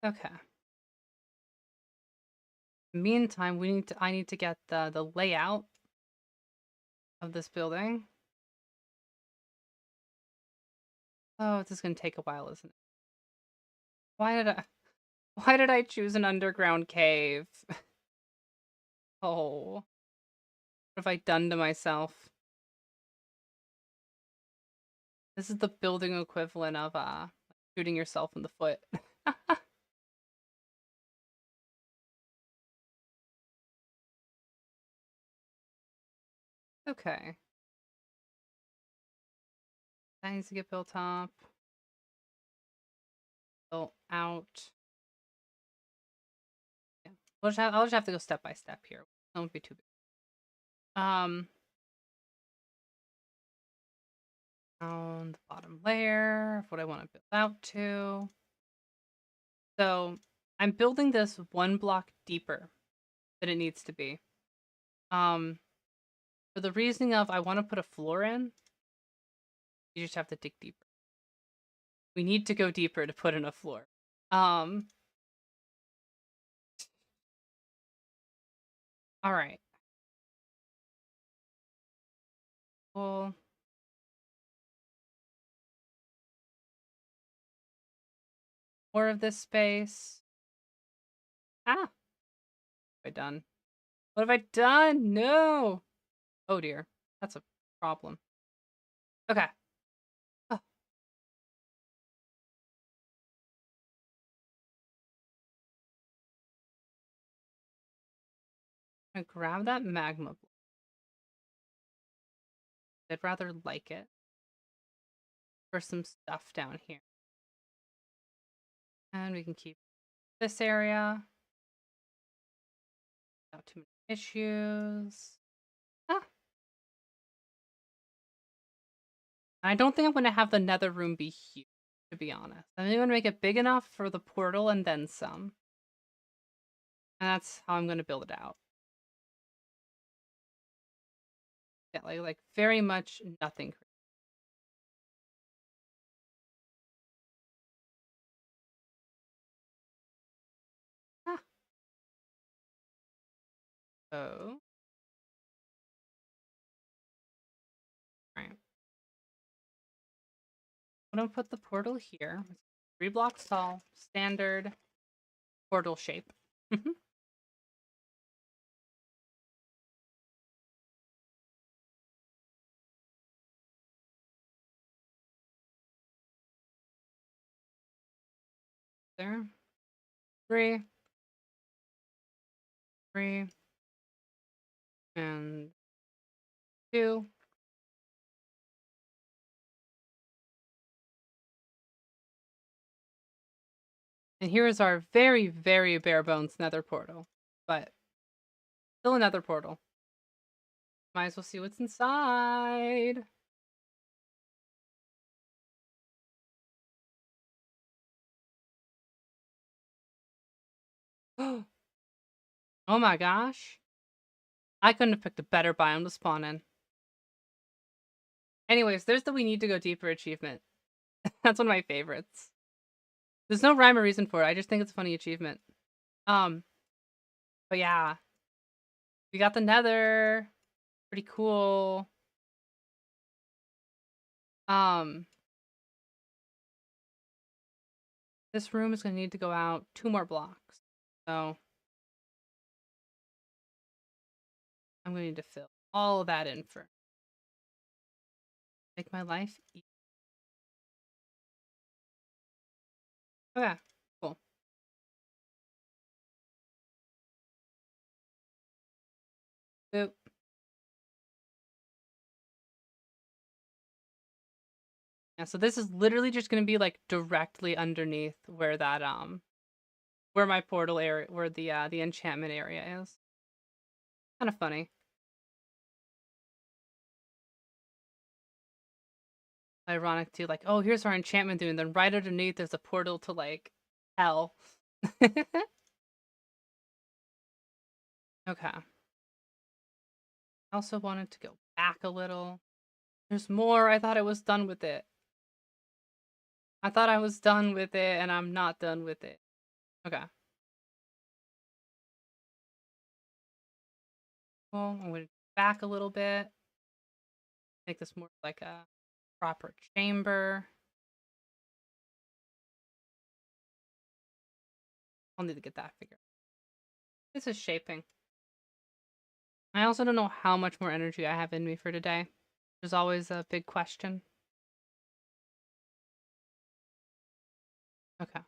Okay. Meantime, I need to get the layout of this building. Oh, this is gonna take a while, isn't it? Why did I choose an underground cave? Oh. What have I done to myself? This is the building equivalent of shooting yourself in the foot. Okay. That needs to get built up. Built out. Yeah. I'll just have to go step by step here. Don't be too big. On the bottom layer of what I want to build out to. So I'm building this one block deeper than it needs to be. For the reasoning of I want to put a floor in, you just have to dig deeper. We need to go deeper to put in a floor. All right. Cool. More of this space. Ah! What have I done? What have I done? No! Oh dear. That's a problem. Okay. Oh, I'm gonna grab that magma block. I'd rather like it. For some stuff down here. And we can keep this area. Without too many issues. Ah. I don't think I'm going to have the nether room be huge, to be honest. I'm going to make it big enough for the portal and then some. And that's how I'm going to build it out. Yeah, like very much nothing. Ah. So. Alright. I'm going to put the portal here. 3 blocks tall. Standard portal shape. There. 3. 3. And 2. And here is our very, very bare bones nether portal. But still another portal. Might as well see what's inside. Oh my gosh. I couldn't have picked a better biome to spawn in. Anyways, there's the we need to go deeper achievement. That's one of my favorites. There's no rhyme or reason for it. I just think it's a funny achievement. But yeah. We got the nether. Pretty cool. This room is gonna need to go out 2 more blocks. So I'm gonna need to fill all of that in for make my life easy. Okay, cool. Boop. Yeah, so this is literally just gonna be like directly underneath where that where my portal area, where the enchantment area is. Kind of funny. Ironic too, like, oh, here's our enchantment thing, and then right underneath there's a portal to like hell. Okay. I also wanted to go back a little. There's more. I thought I was done with it. I thought I was done with it, and I'm not done with it. Okay. Well, I'm gonna back a little bit. Make this more like a proper chamber. I'll need to get that figured. This is shaping. I also don't know how much more energy I have in me for today. There's always a big question. Okay.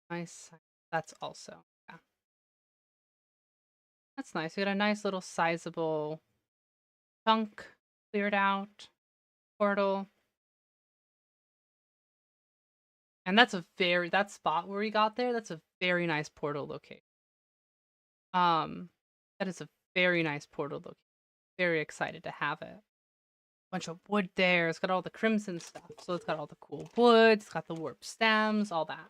Nice. That's also. Yeah. That's nice. We got a nice little sizable chunk cleared out. Portal. And that's a very, that spot where we got there, that's a very nice portal location. That is a very nice portal location. Very excited to have it. Bunch of wood there. It's got all the crimson stuff. So it's got all the cool wood. It's got the warp stems, all that.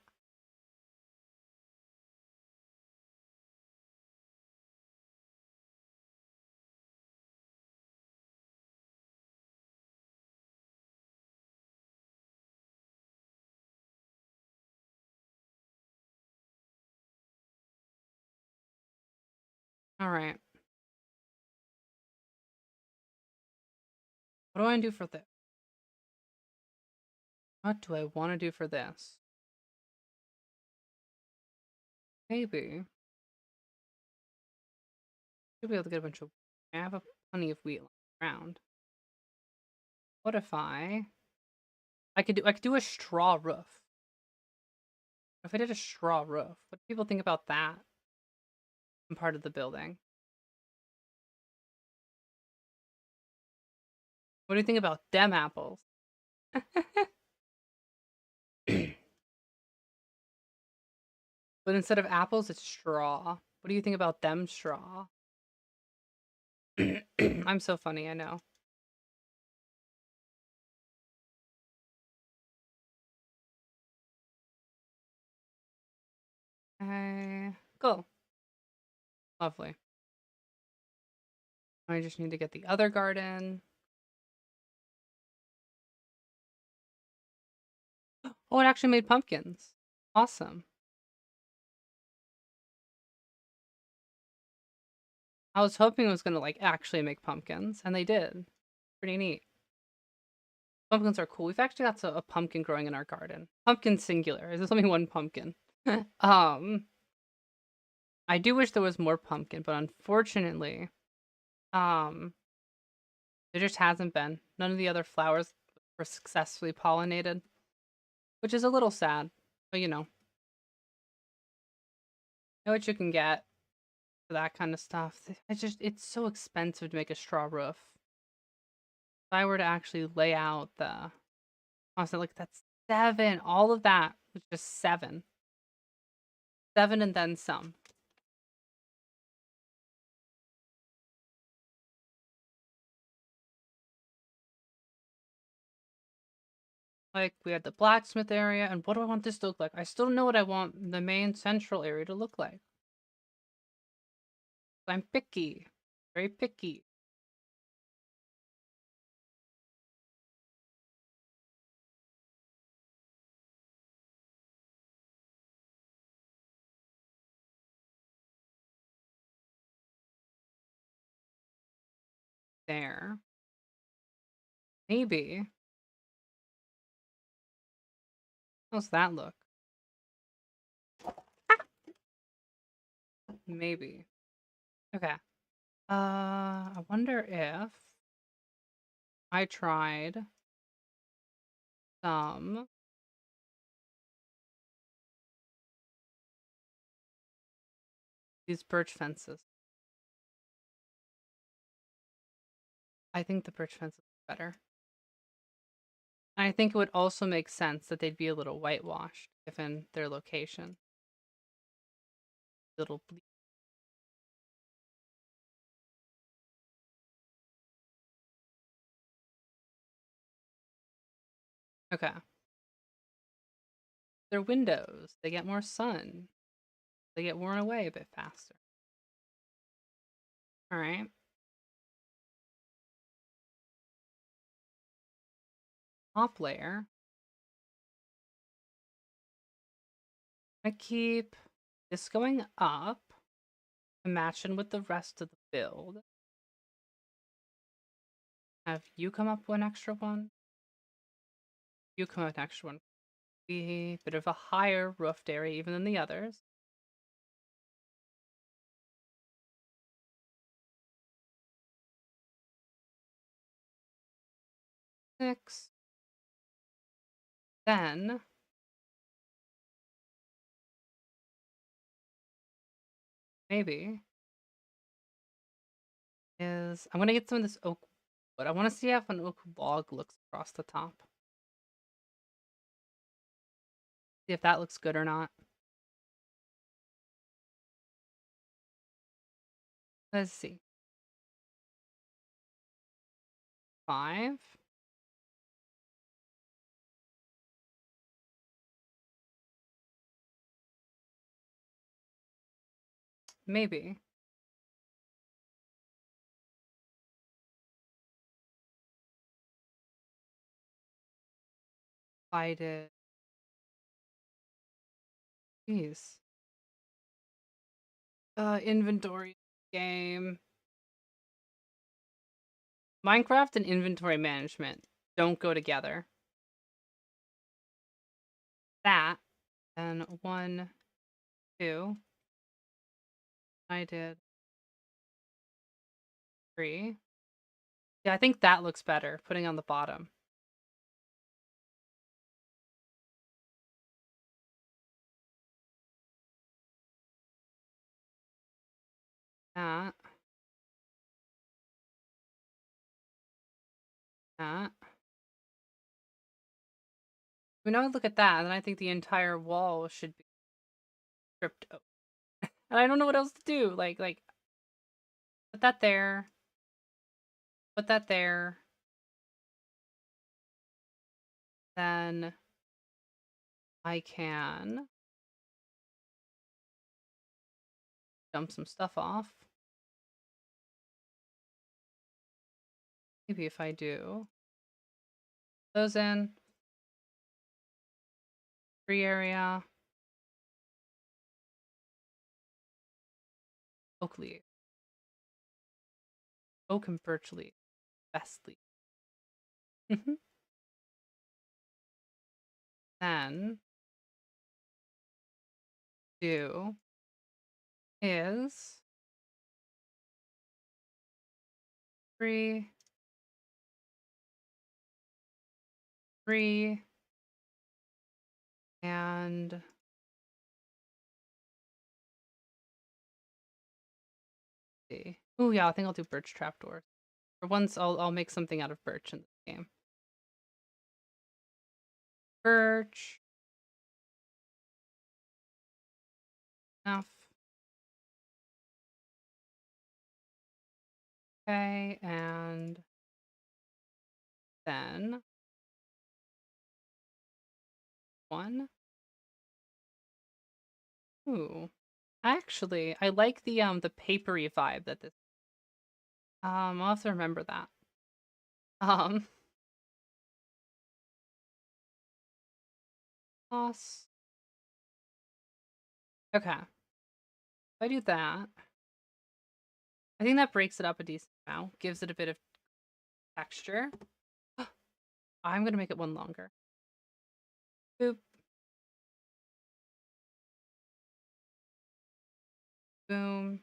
All right. What do I do for this? What do I want to do for this? Maybe. Should be able to get a bunch of. I have plenty of wheat around. What if I could do a straw roof. If I did a straw roof, what do people think about that in part of the building? What do you think about them apples? But instead of apples, it's straw. What do you think about them straw? I'm so funny, I know. Cool. Lovely. I just need to get the other garden. Oh, it actually made pumpkins. Awesome. I was hoping it was gonna like actually make pumpkins, and they did. Pretty neat. Pumpkins are cool. We've actually got a pumpkin growing in our garden. Pumpkin singular. There's only one pumpkin. um, I do wish there was more pumpkin, but unfortunately, um, there just hasn't been. None of the other flowers were successfully pollinated, which is a little sad. But you know what you can get for that kind of stuff. It's so expensive to make a straw roof. If I were to actually lay out the, honestly, like that's 7. All of that was just 7. 7 and then some. Like, we had the blacksmith area, and what do I want this to look like? I still don't know what I want the main central area to look like. I'm picky. Very picky. There. Maybe. How's that look? Maybe. Okay. I wonder if I tried some these birch fences. I think the birch fences are better. And I think it would also make sense that they'd be a little whitewashed given their location. Little bleak. Okay. Their windows, they get more sun. They get worn away a bit faster. All right. Top layer. I keep this going up and matching with the rest of the build. Have you come up with an extra one? You come up with an extra one. Be a bit of a higher roofed area even than the others. Six. Then maybe is I'm gonna get some of this oak wood. I want to see how an oak log looks across the top. See if that looks good or not. Let's see. 5. Maybe. If I did. Jeez. Inventory game. Minecraft and inventory management don't go together. That, and 1, 2. I did 3. Yeah, I think that looks better, putting on the bottom. That. That. I mean, I would look at that, and I think the entire wall should be stripped oak. And I don't know what else to do. Like, put that there. Put that there. Then I can dump some stuff off. Maybe if I do those in. Free area. Oak leaf. Oak and birch leaf. Best leaf. Then do is 3, 3, and see. Oh yeah, I think I'll do birch trapdoors. For once, I'll make something out of birch in this game. Birch. Enough. Okay, and then 1. Ooh. Actually, I like the papery vibe that this. I'll have to remember that. Um. Plus. Okay. If I do that, I think that breaks it up a decent amount, gives it a bit of texture. I'm gonna make it one longer. Boop. Boom.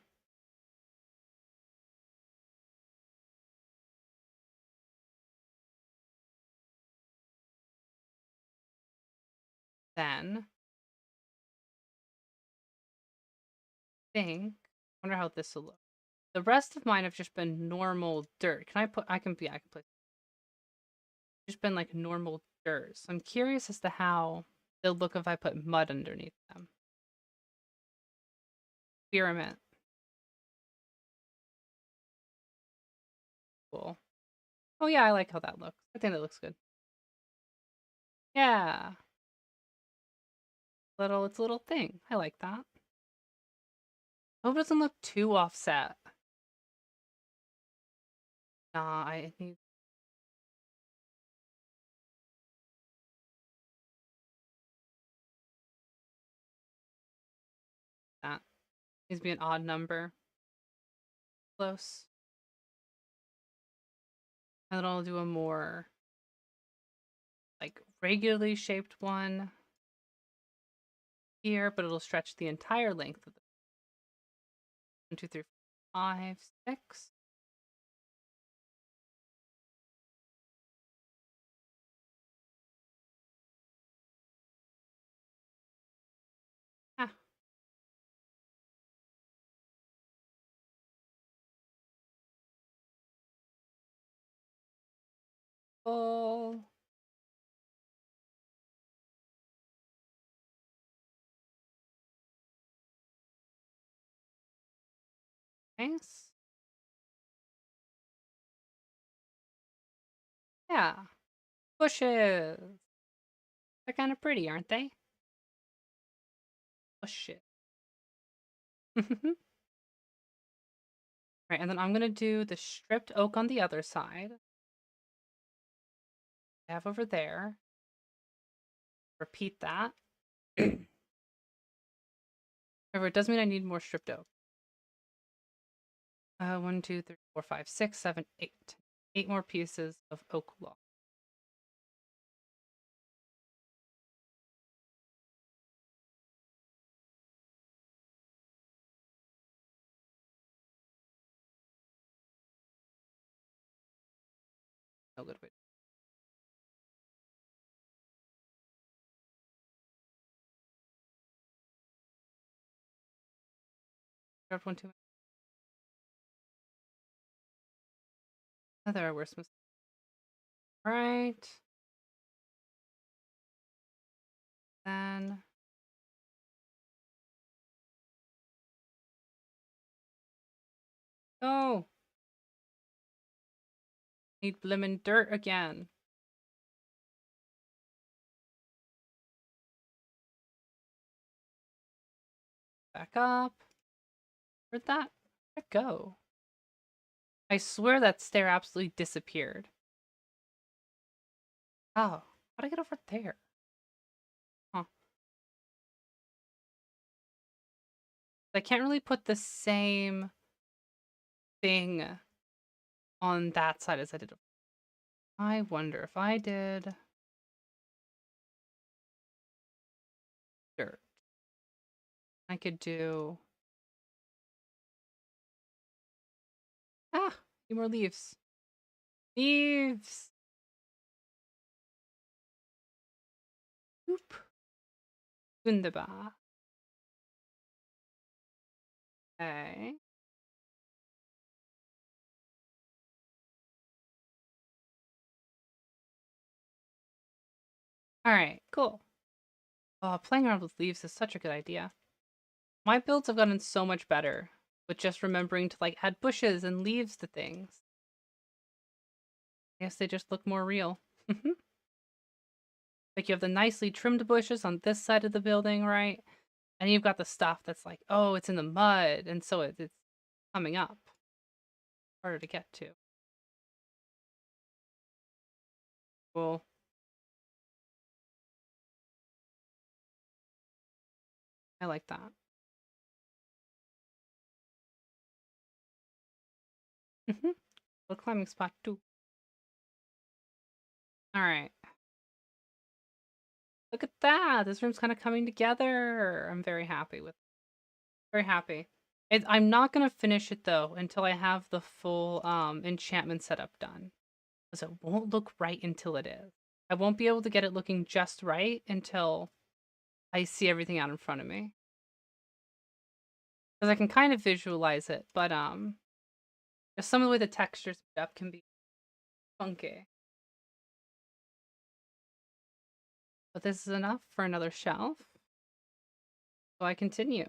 Then think. Wonder how this will look. The rest of mine have just been normal dirt. Can I put? I can. Yeah, I can put. Just been like normal dirt. So I'm curious as to how they'll look if I put mud underneath them. Experiment. Cool. Oh yeah, I like how that looks. I think that looks good. Yeah. It's a little thing. I like that. Hope it doesn't look too offset. Nah, I need that. Needs to be an odd number. Close. And then I'll do a more like regularly shaped one here, but it'll stretch the entire length of the 1, 2, 3, 4, 5, 6. Ah, full. Nice. Yeah. Bushes. They're kind of pretty, aren't they? Bush it. Right, and then I'm gonna do the stripped oak on the other side. I have over there. Repeat that. However, it does mean I need more stripped oak. 1, 2, 3, 4, 5, 6, 7, 8. 8 more pieces of oak log. No good way. Grabbed one too much. Nether, we're supposed to. Right. Then. Oh! Need blimmin' dirt again. Back up. Where'd that go? I swear that stair absolutely disappeared. Oh, how'd I get over there? Huh. I can't really put the same thing on that side as I did. I wonder if I did dirt. I could do... Ah! Need more leaves. Leaves! Oop. Wunderbar. Okay. Alright, cool. Oh, playing around with leaves is such a good idea. My builds have gotten so much better with just remembering to like add bushes and leaves to things. I guess they just look more real. Like you have the nicely trimmed bushes on this side of the building, right? And you've got the stuff that's like, oh, it's in the mud, and so it's coming up. Harder to get to. Cool. I like that. A climbing spot too. Alright. Look at that! This room's kind of coming together. I'm very happy with it. Very happy. I'm not gonna finish it though until I have the full enchantment setup done. Because it won't look right until it is. I won't be able to get it looking just right until I see everything out in front of me. Because I can kind of visualize it, but just some of the way the textures up can be funky. But this is enough for another shelf. So I continue.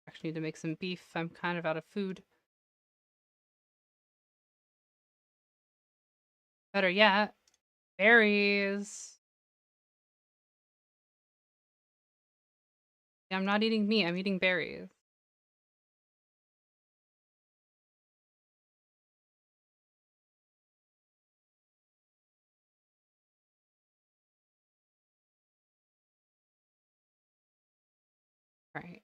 Actually need to make some beef. I'm kind of out of food. Better yet, berries. Yeah, I'm not eating meat, I'm eating berries. Right.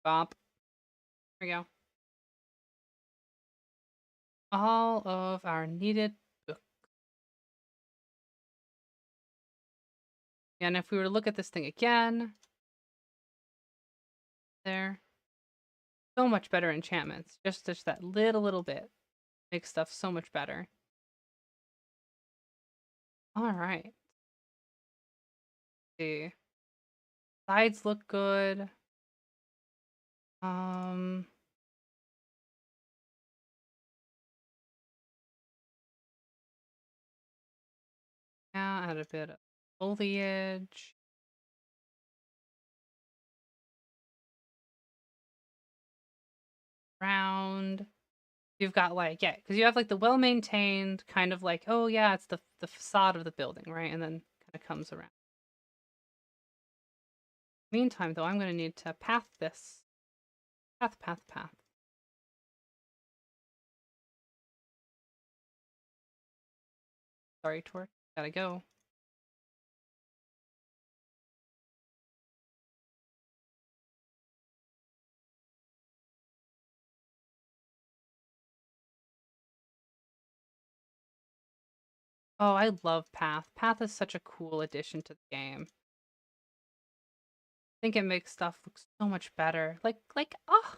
Bop. There we go. All of our needed books. And if we were to look at this thing again, there. So much better enchantments. Just that little bit makes stuff so much better. Alright. See. Sides look good. Yeah, add a bit of foliage. Round. You've got like, yeah, because you have like the well-maintained kind of like, oh yeah, it's the facade of the building, right? And then kind of comes around. Meantime, though, I'm going to need to path this. Path. Sorry, Tor. Gotta go. Oh, I love Path. Path is such a cool addition to the game. I think it makes stuff look so much better. Oh,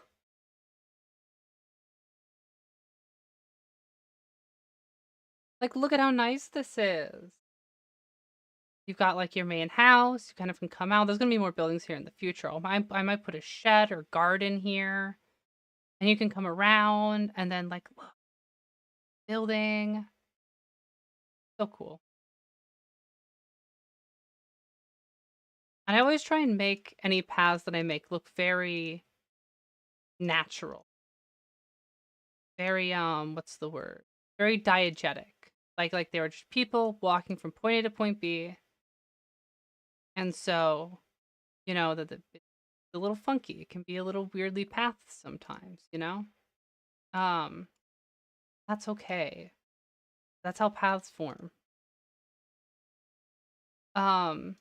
like look at how nice this is. You've got like your main house. You kind of can come out. There's gonna be more buildings here in the future. I might put a shed or garden here, and you can come around and then like look, building. So cool. And I always try and make any paths that I make look very natural. Very what's the word? Very diegetic. Like they were just people walking from point A to point B. And so, it's a little funky. It can be a little weirdly pathed sometimes, you know? Um, that's okay. That's how paths form. Um,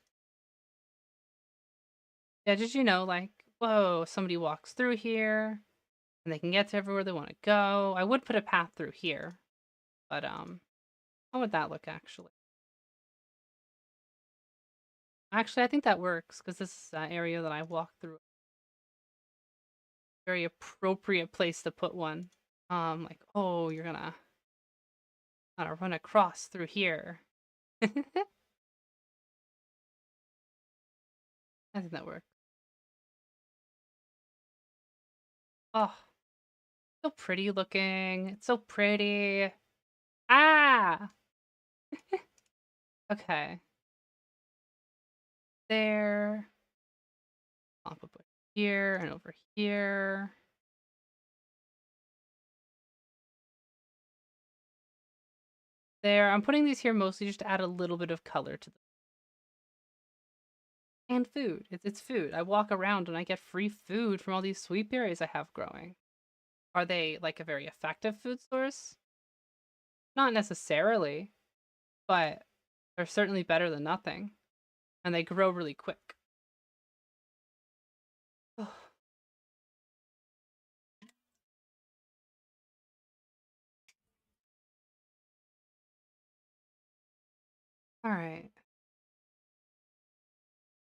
yeah, just like, whoa, somebody walks through here and they can get to everywhere they want to go. I would put a path through here, but how would that look actually? Actually, I think that works because this is an area that I walk through. Very appropriate place to put one. Like, oh, you're gonna run across through here. I think that works. Oh, so pretty looking. It's so pretty. Ah! Okay. There. Pop a bush here and over here. There. I'm putting these here mostly just to add a little bit of color to them. And food. It's food. I walk around and I get free food from all these sweet berries I have growing. Are they like a very effective food source? Not necessarily, but they're certainly better than nothing. And they grow really quick. Alright.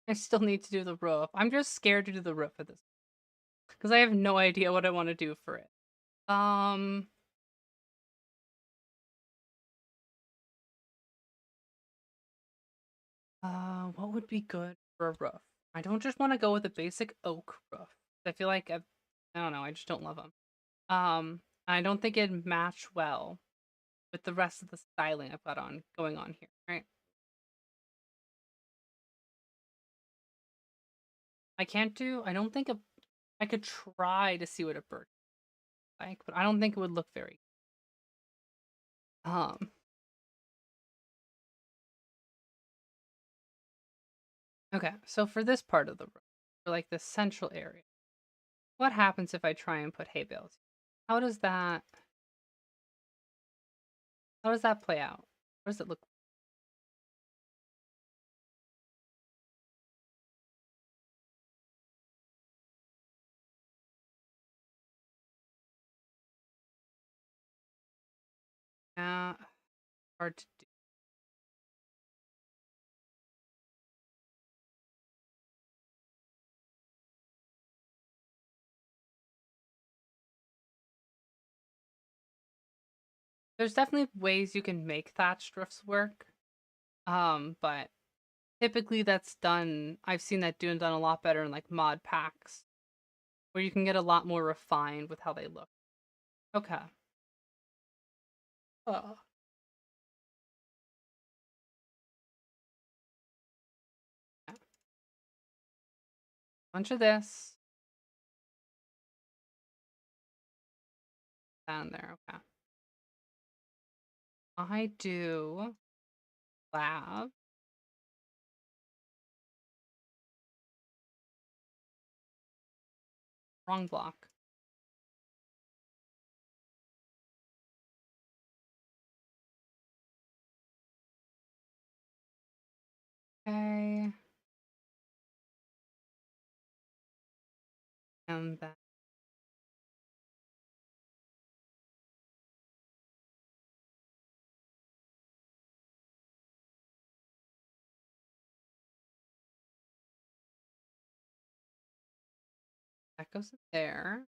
I still need to do the roof. I'm just scared to do the roof at this because I have no idea what I want to do for it. Um, what would be good for a roof? I don't just want to go with a basic oak roof. I feel like I don't know. I just don't love them. I don't think it'd match well with the rest of the styling I've got on going on here. Right? I can't do. I don't think I could try to see what a bird like, but I don't think it would look very. Um. Okay, so for this part of the room, for like the central area, what happens if I try and put hay bales? How does that how does that play out? What does it look like? Hard to do. There's definitely ways you can make thatched roofs work. But typically that's done I've seen that done a lot better in like mod packs where you can get a lot more refined with how they look. Okay. Oh. Yeah. Bunch of this down there. Okay. I do lab. Wrong block. Okay. And then that goes there.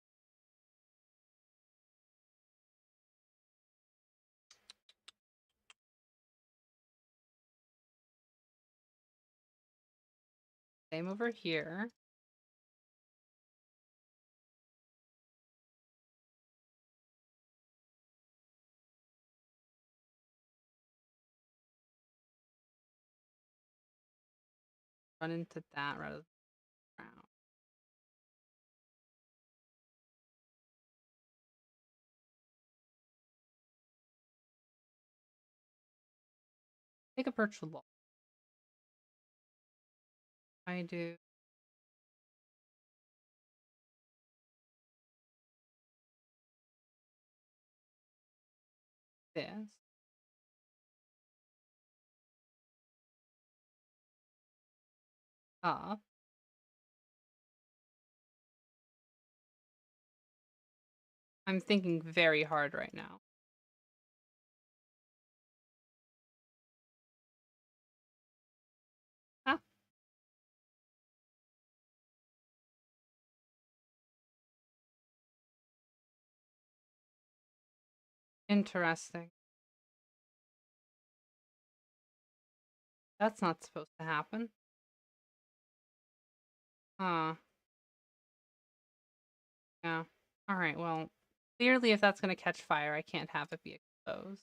Same over here. Run into that rather than around. Take a perch log. I do this. Up. I'm thinking very hard right now. Ah, interesting. That's not supposed to happen. Huh. Yeah. Alright, well, clearly if that's gonna catch fire, I can't have it be exposed.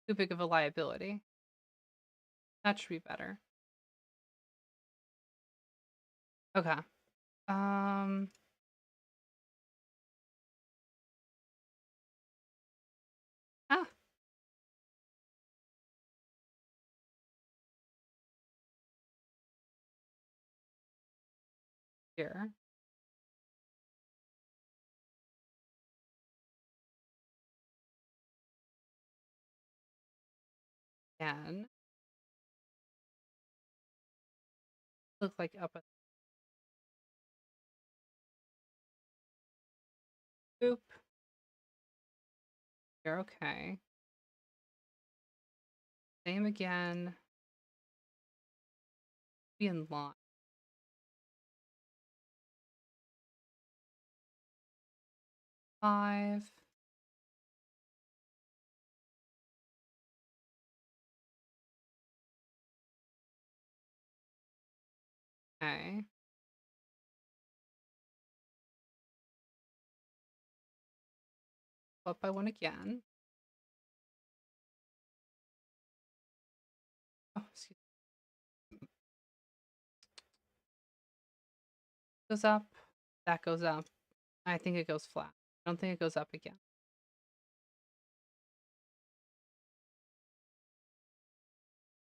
Too big of a liability. That should be better. Okay. Um... Ah! Here. Again. Look like up a boop. You're okay. Same again. Be in line. 5. Okay. Up by 1 again. Oh, excuse me. Goes up. That goes up. I think it goes flat. I don't think it goes up again.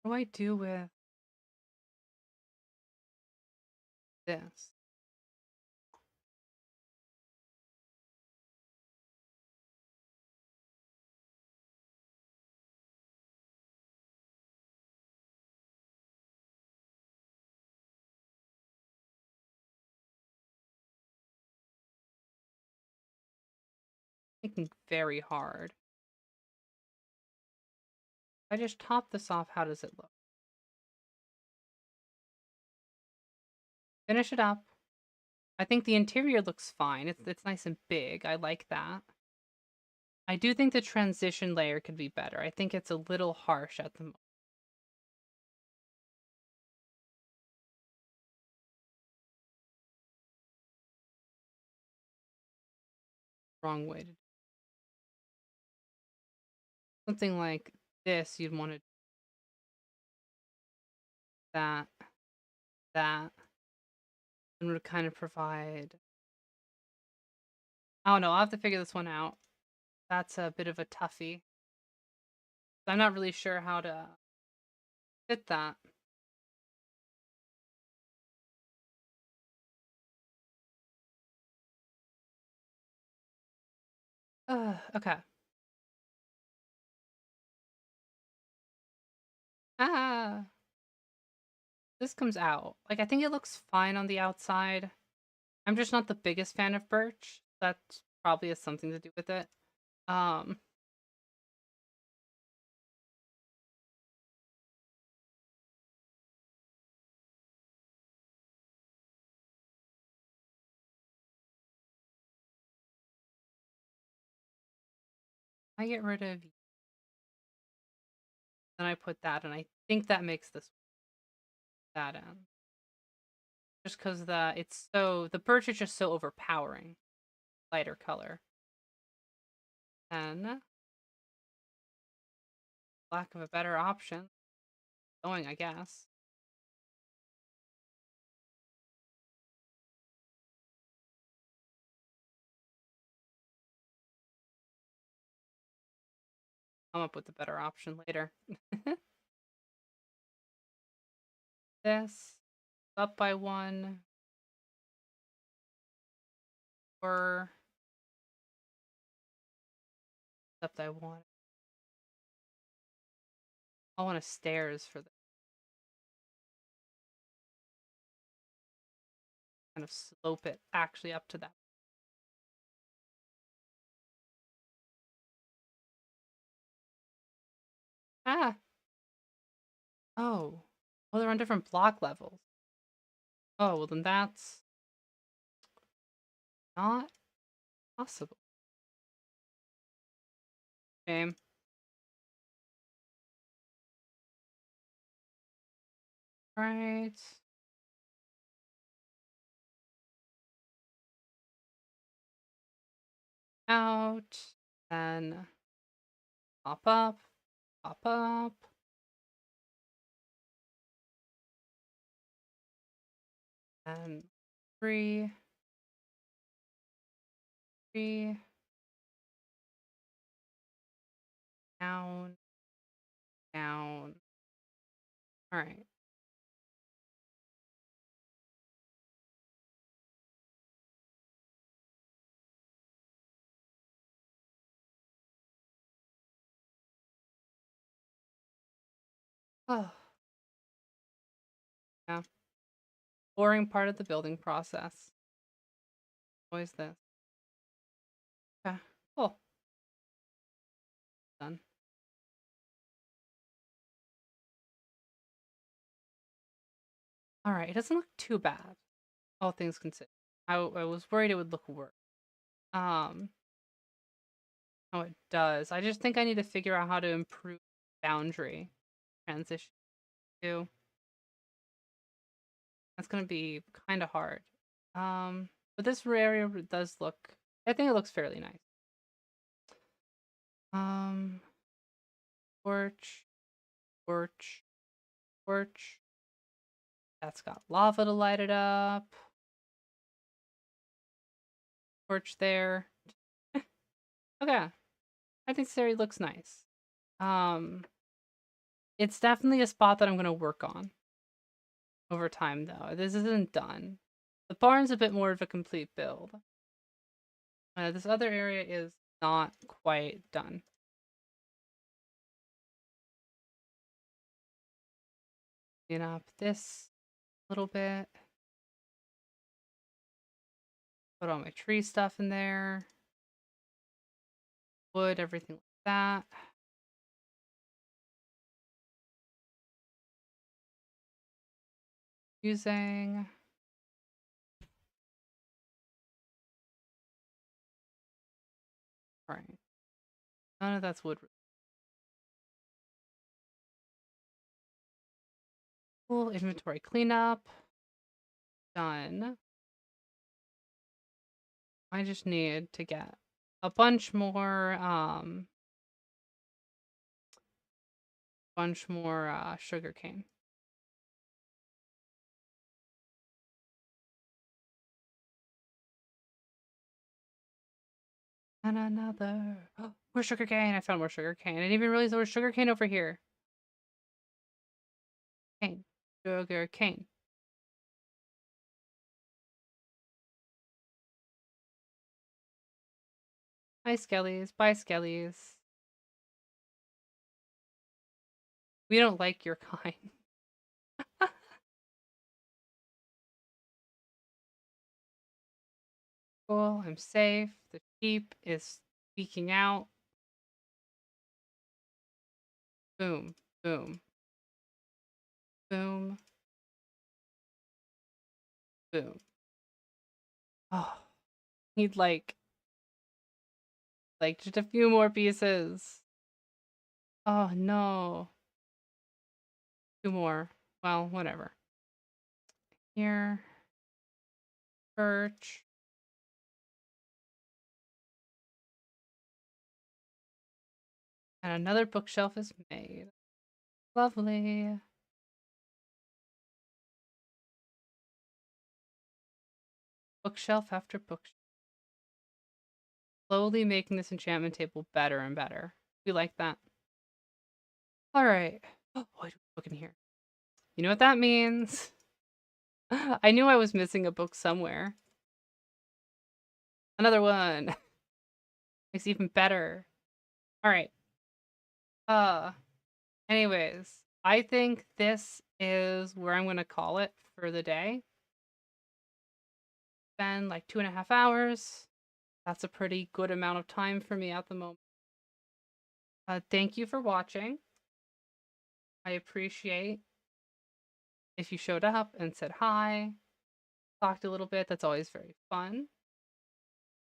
What do I do with this? Thinking very hard. If I just top this off, how does it look? Finish it up. I think the interior looks fine. It's nice and big. I like that. I do think the transition layer could be better. I think it's a little harsh at the moment. Wrong way to do something like this. You'd want to that, that, and would kind of provide. I don't know. I'll have to figure this one out. That's a bit of a toughie. I'm not really sure how to fit that. Okay. Ah. this comes out. Like, I think it looks fine on the outside. I'm just not the biggest fan of birch. That probably has something to do with it. Um, I get rid of, then I put that, and I think that makes this that in. Just because the birch is just so overpowering. Lighter color. And lack of a better option, going, I guess. Come up with a better option later. This up by 1 or up by 1. I want a stairs for the kind of slope it actually up to that. Ah. Oh. Oh, they're on different block levels. Oh, well then that's not possible. Shame. Right. Out. Then pop up. Pop up. And 3. 3. Down. Down. Alright. Oh. Yeah. Boring part of the building process. Always this. Okay. Cool. Done. Alright, it doesn't look too bad. All things considered. I was worried it would look worse. Oh, it does. I just think I need to figure out how to improve boundary transition too. That's gonna be kind of hard. But this area does look. I think it looks fairly nice. Torch, torch, torch. That's got lava to light it up. Torch there. Okay, I think this area looks nice. It's definitely a spot that I'm gonna work on over time, though. This isn't done. The barn's a bit more of a complete build. This other area is not quite done. Clean up this a little bit. Put all my tree stuff in there. Wood, everything like that. Using. Right. None of that's wood. Cool. Inventory cleanup. Done. I just need to get a bunch more sugar cane. And another. Oh, more sugar cane. I found more sugar cane. I didn't even realize there was sugar cane over here. Cane. Sugar cane. Hi, Skellies. Bye, Skellies. We don't like your kind. Cool. I'm safe. The sheep is speaking out. Boom. Boom. Boom. Boom. Oh, need like just a few more pieces. Oh no. Two more. Well, whatever. Here. Birch. And another bookshelf is made. Lovely. Bookshelf after bookshelf. Slowly making this enchantment table better and better. We like that. All right. Oh, I do a book in here. You know what that means? I knew I was missing a book somewhere. Another one. Makes it even better. All right. Uh, anyways, I think this is where I'm gonna call it for the day. Spend like 2.5 hours. That's a pretty good amount of time for me at the moment. Thank you for watching. I appreciate if you showed up and said hi, talked a little bit. That's always very fun.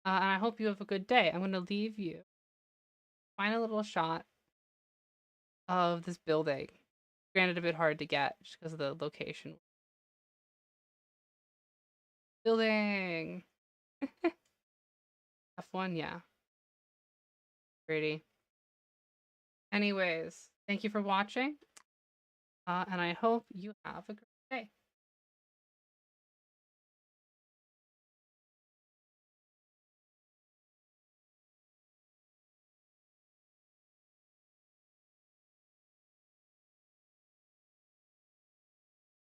And I hope you have a good day. I'm going to leave you. Find a little shot of this building. Granted, a bit hard to get just because of the location. Building. F1, yeah. Pretty. Anyways, thank you for watching. And I hope you have a great day.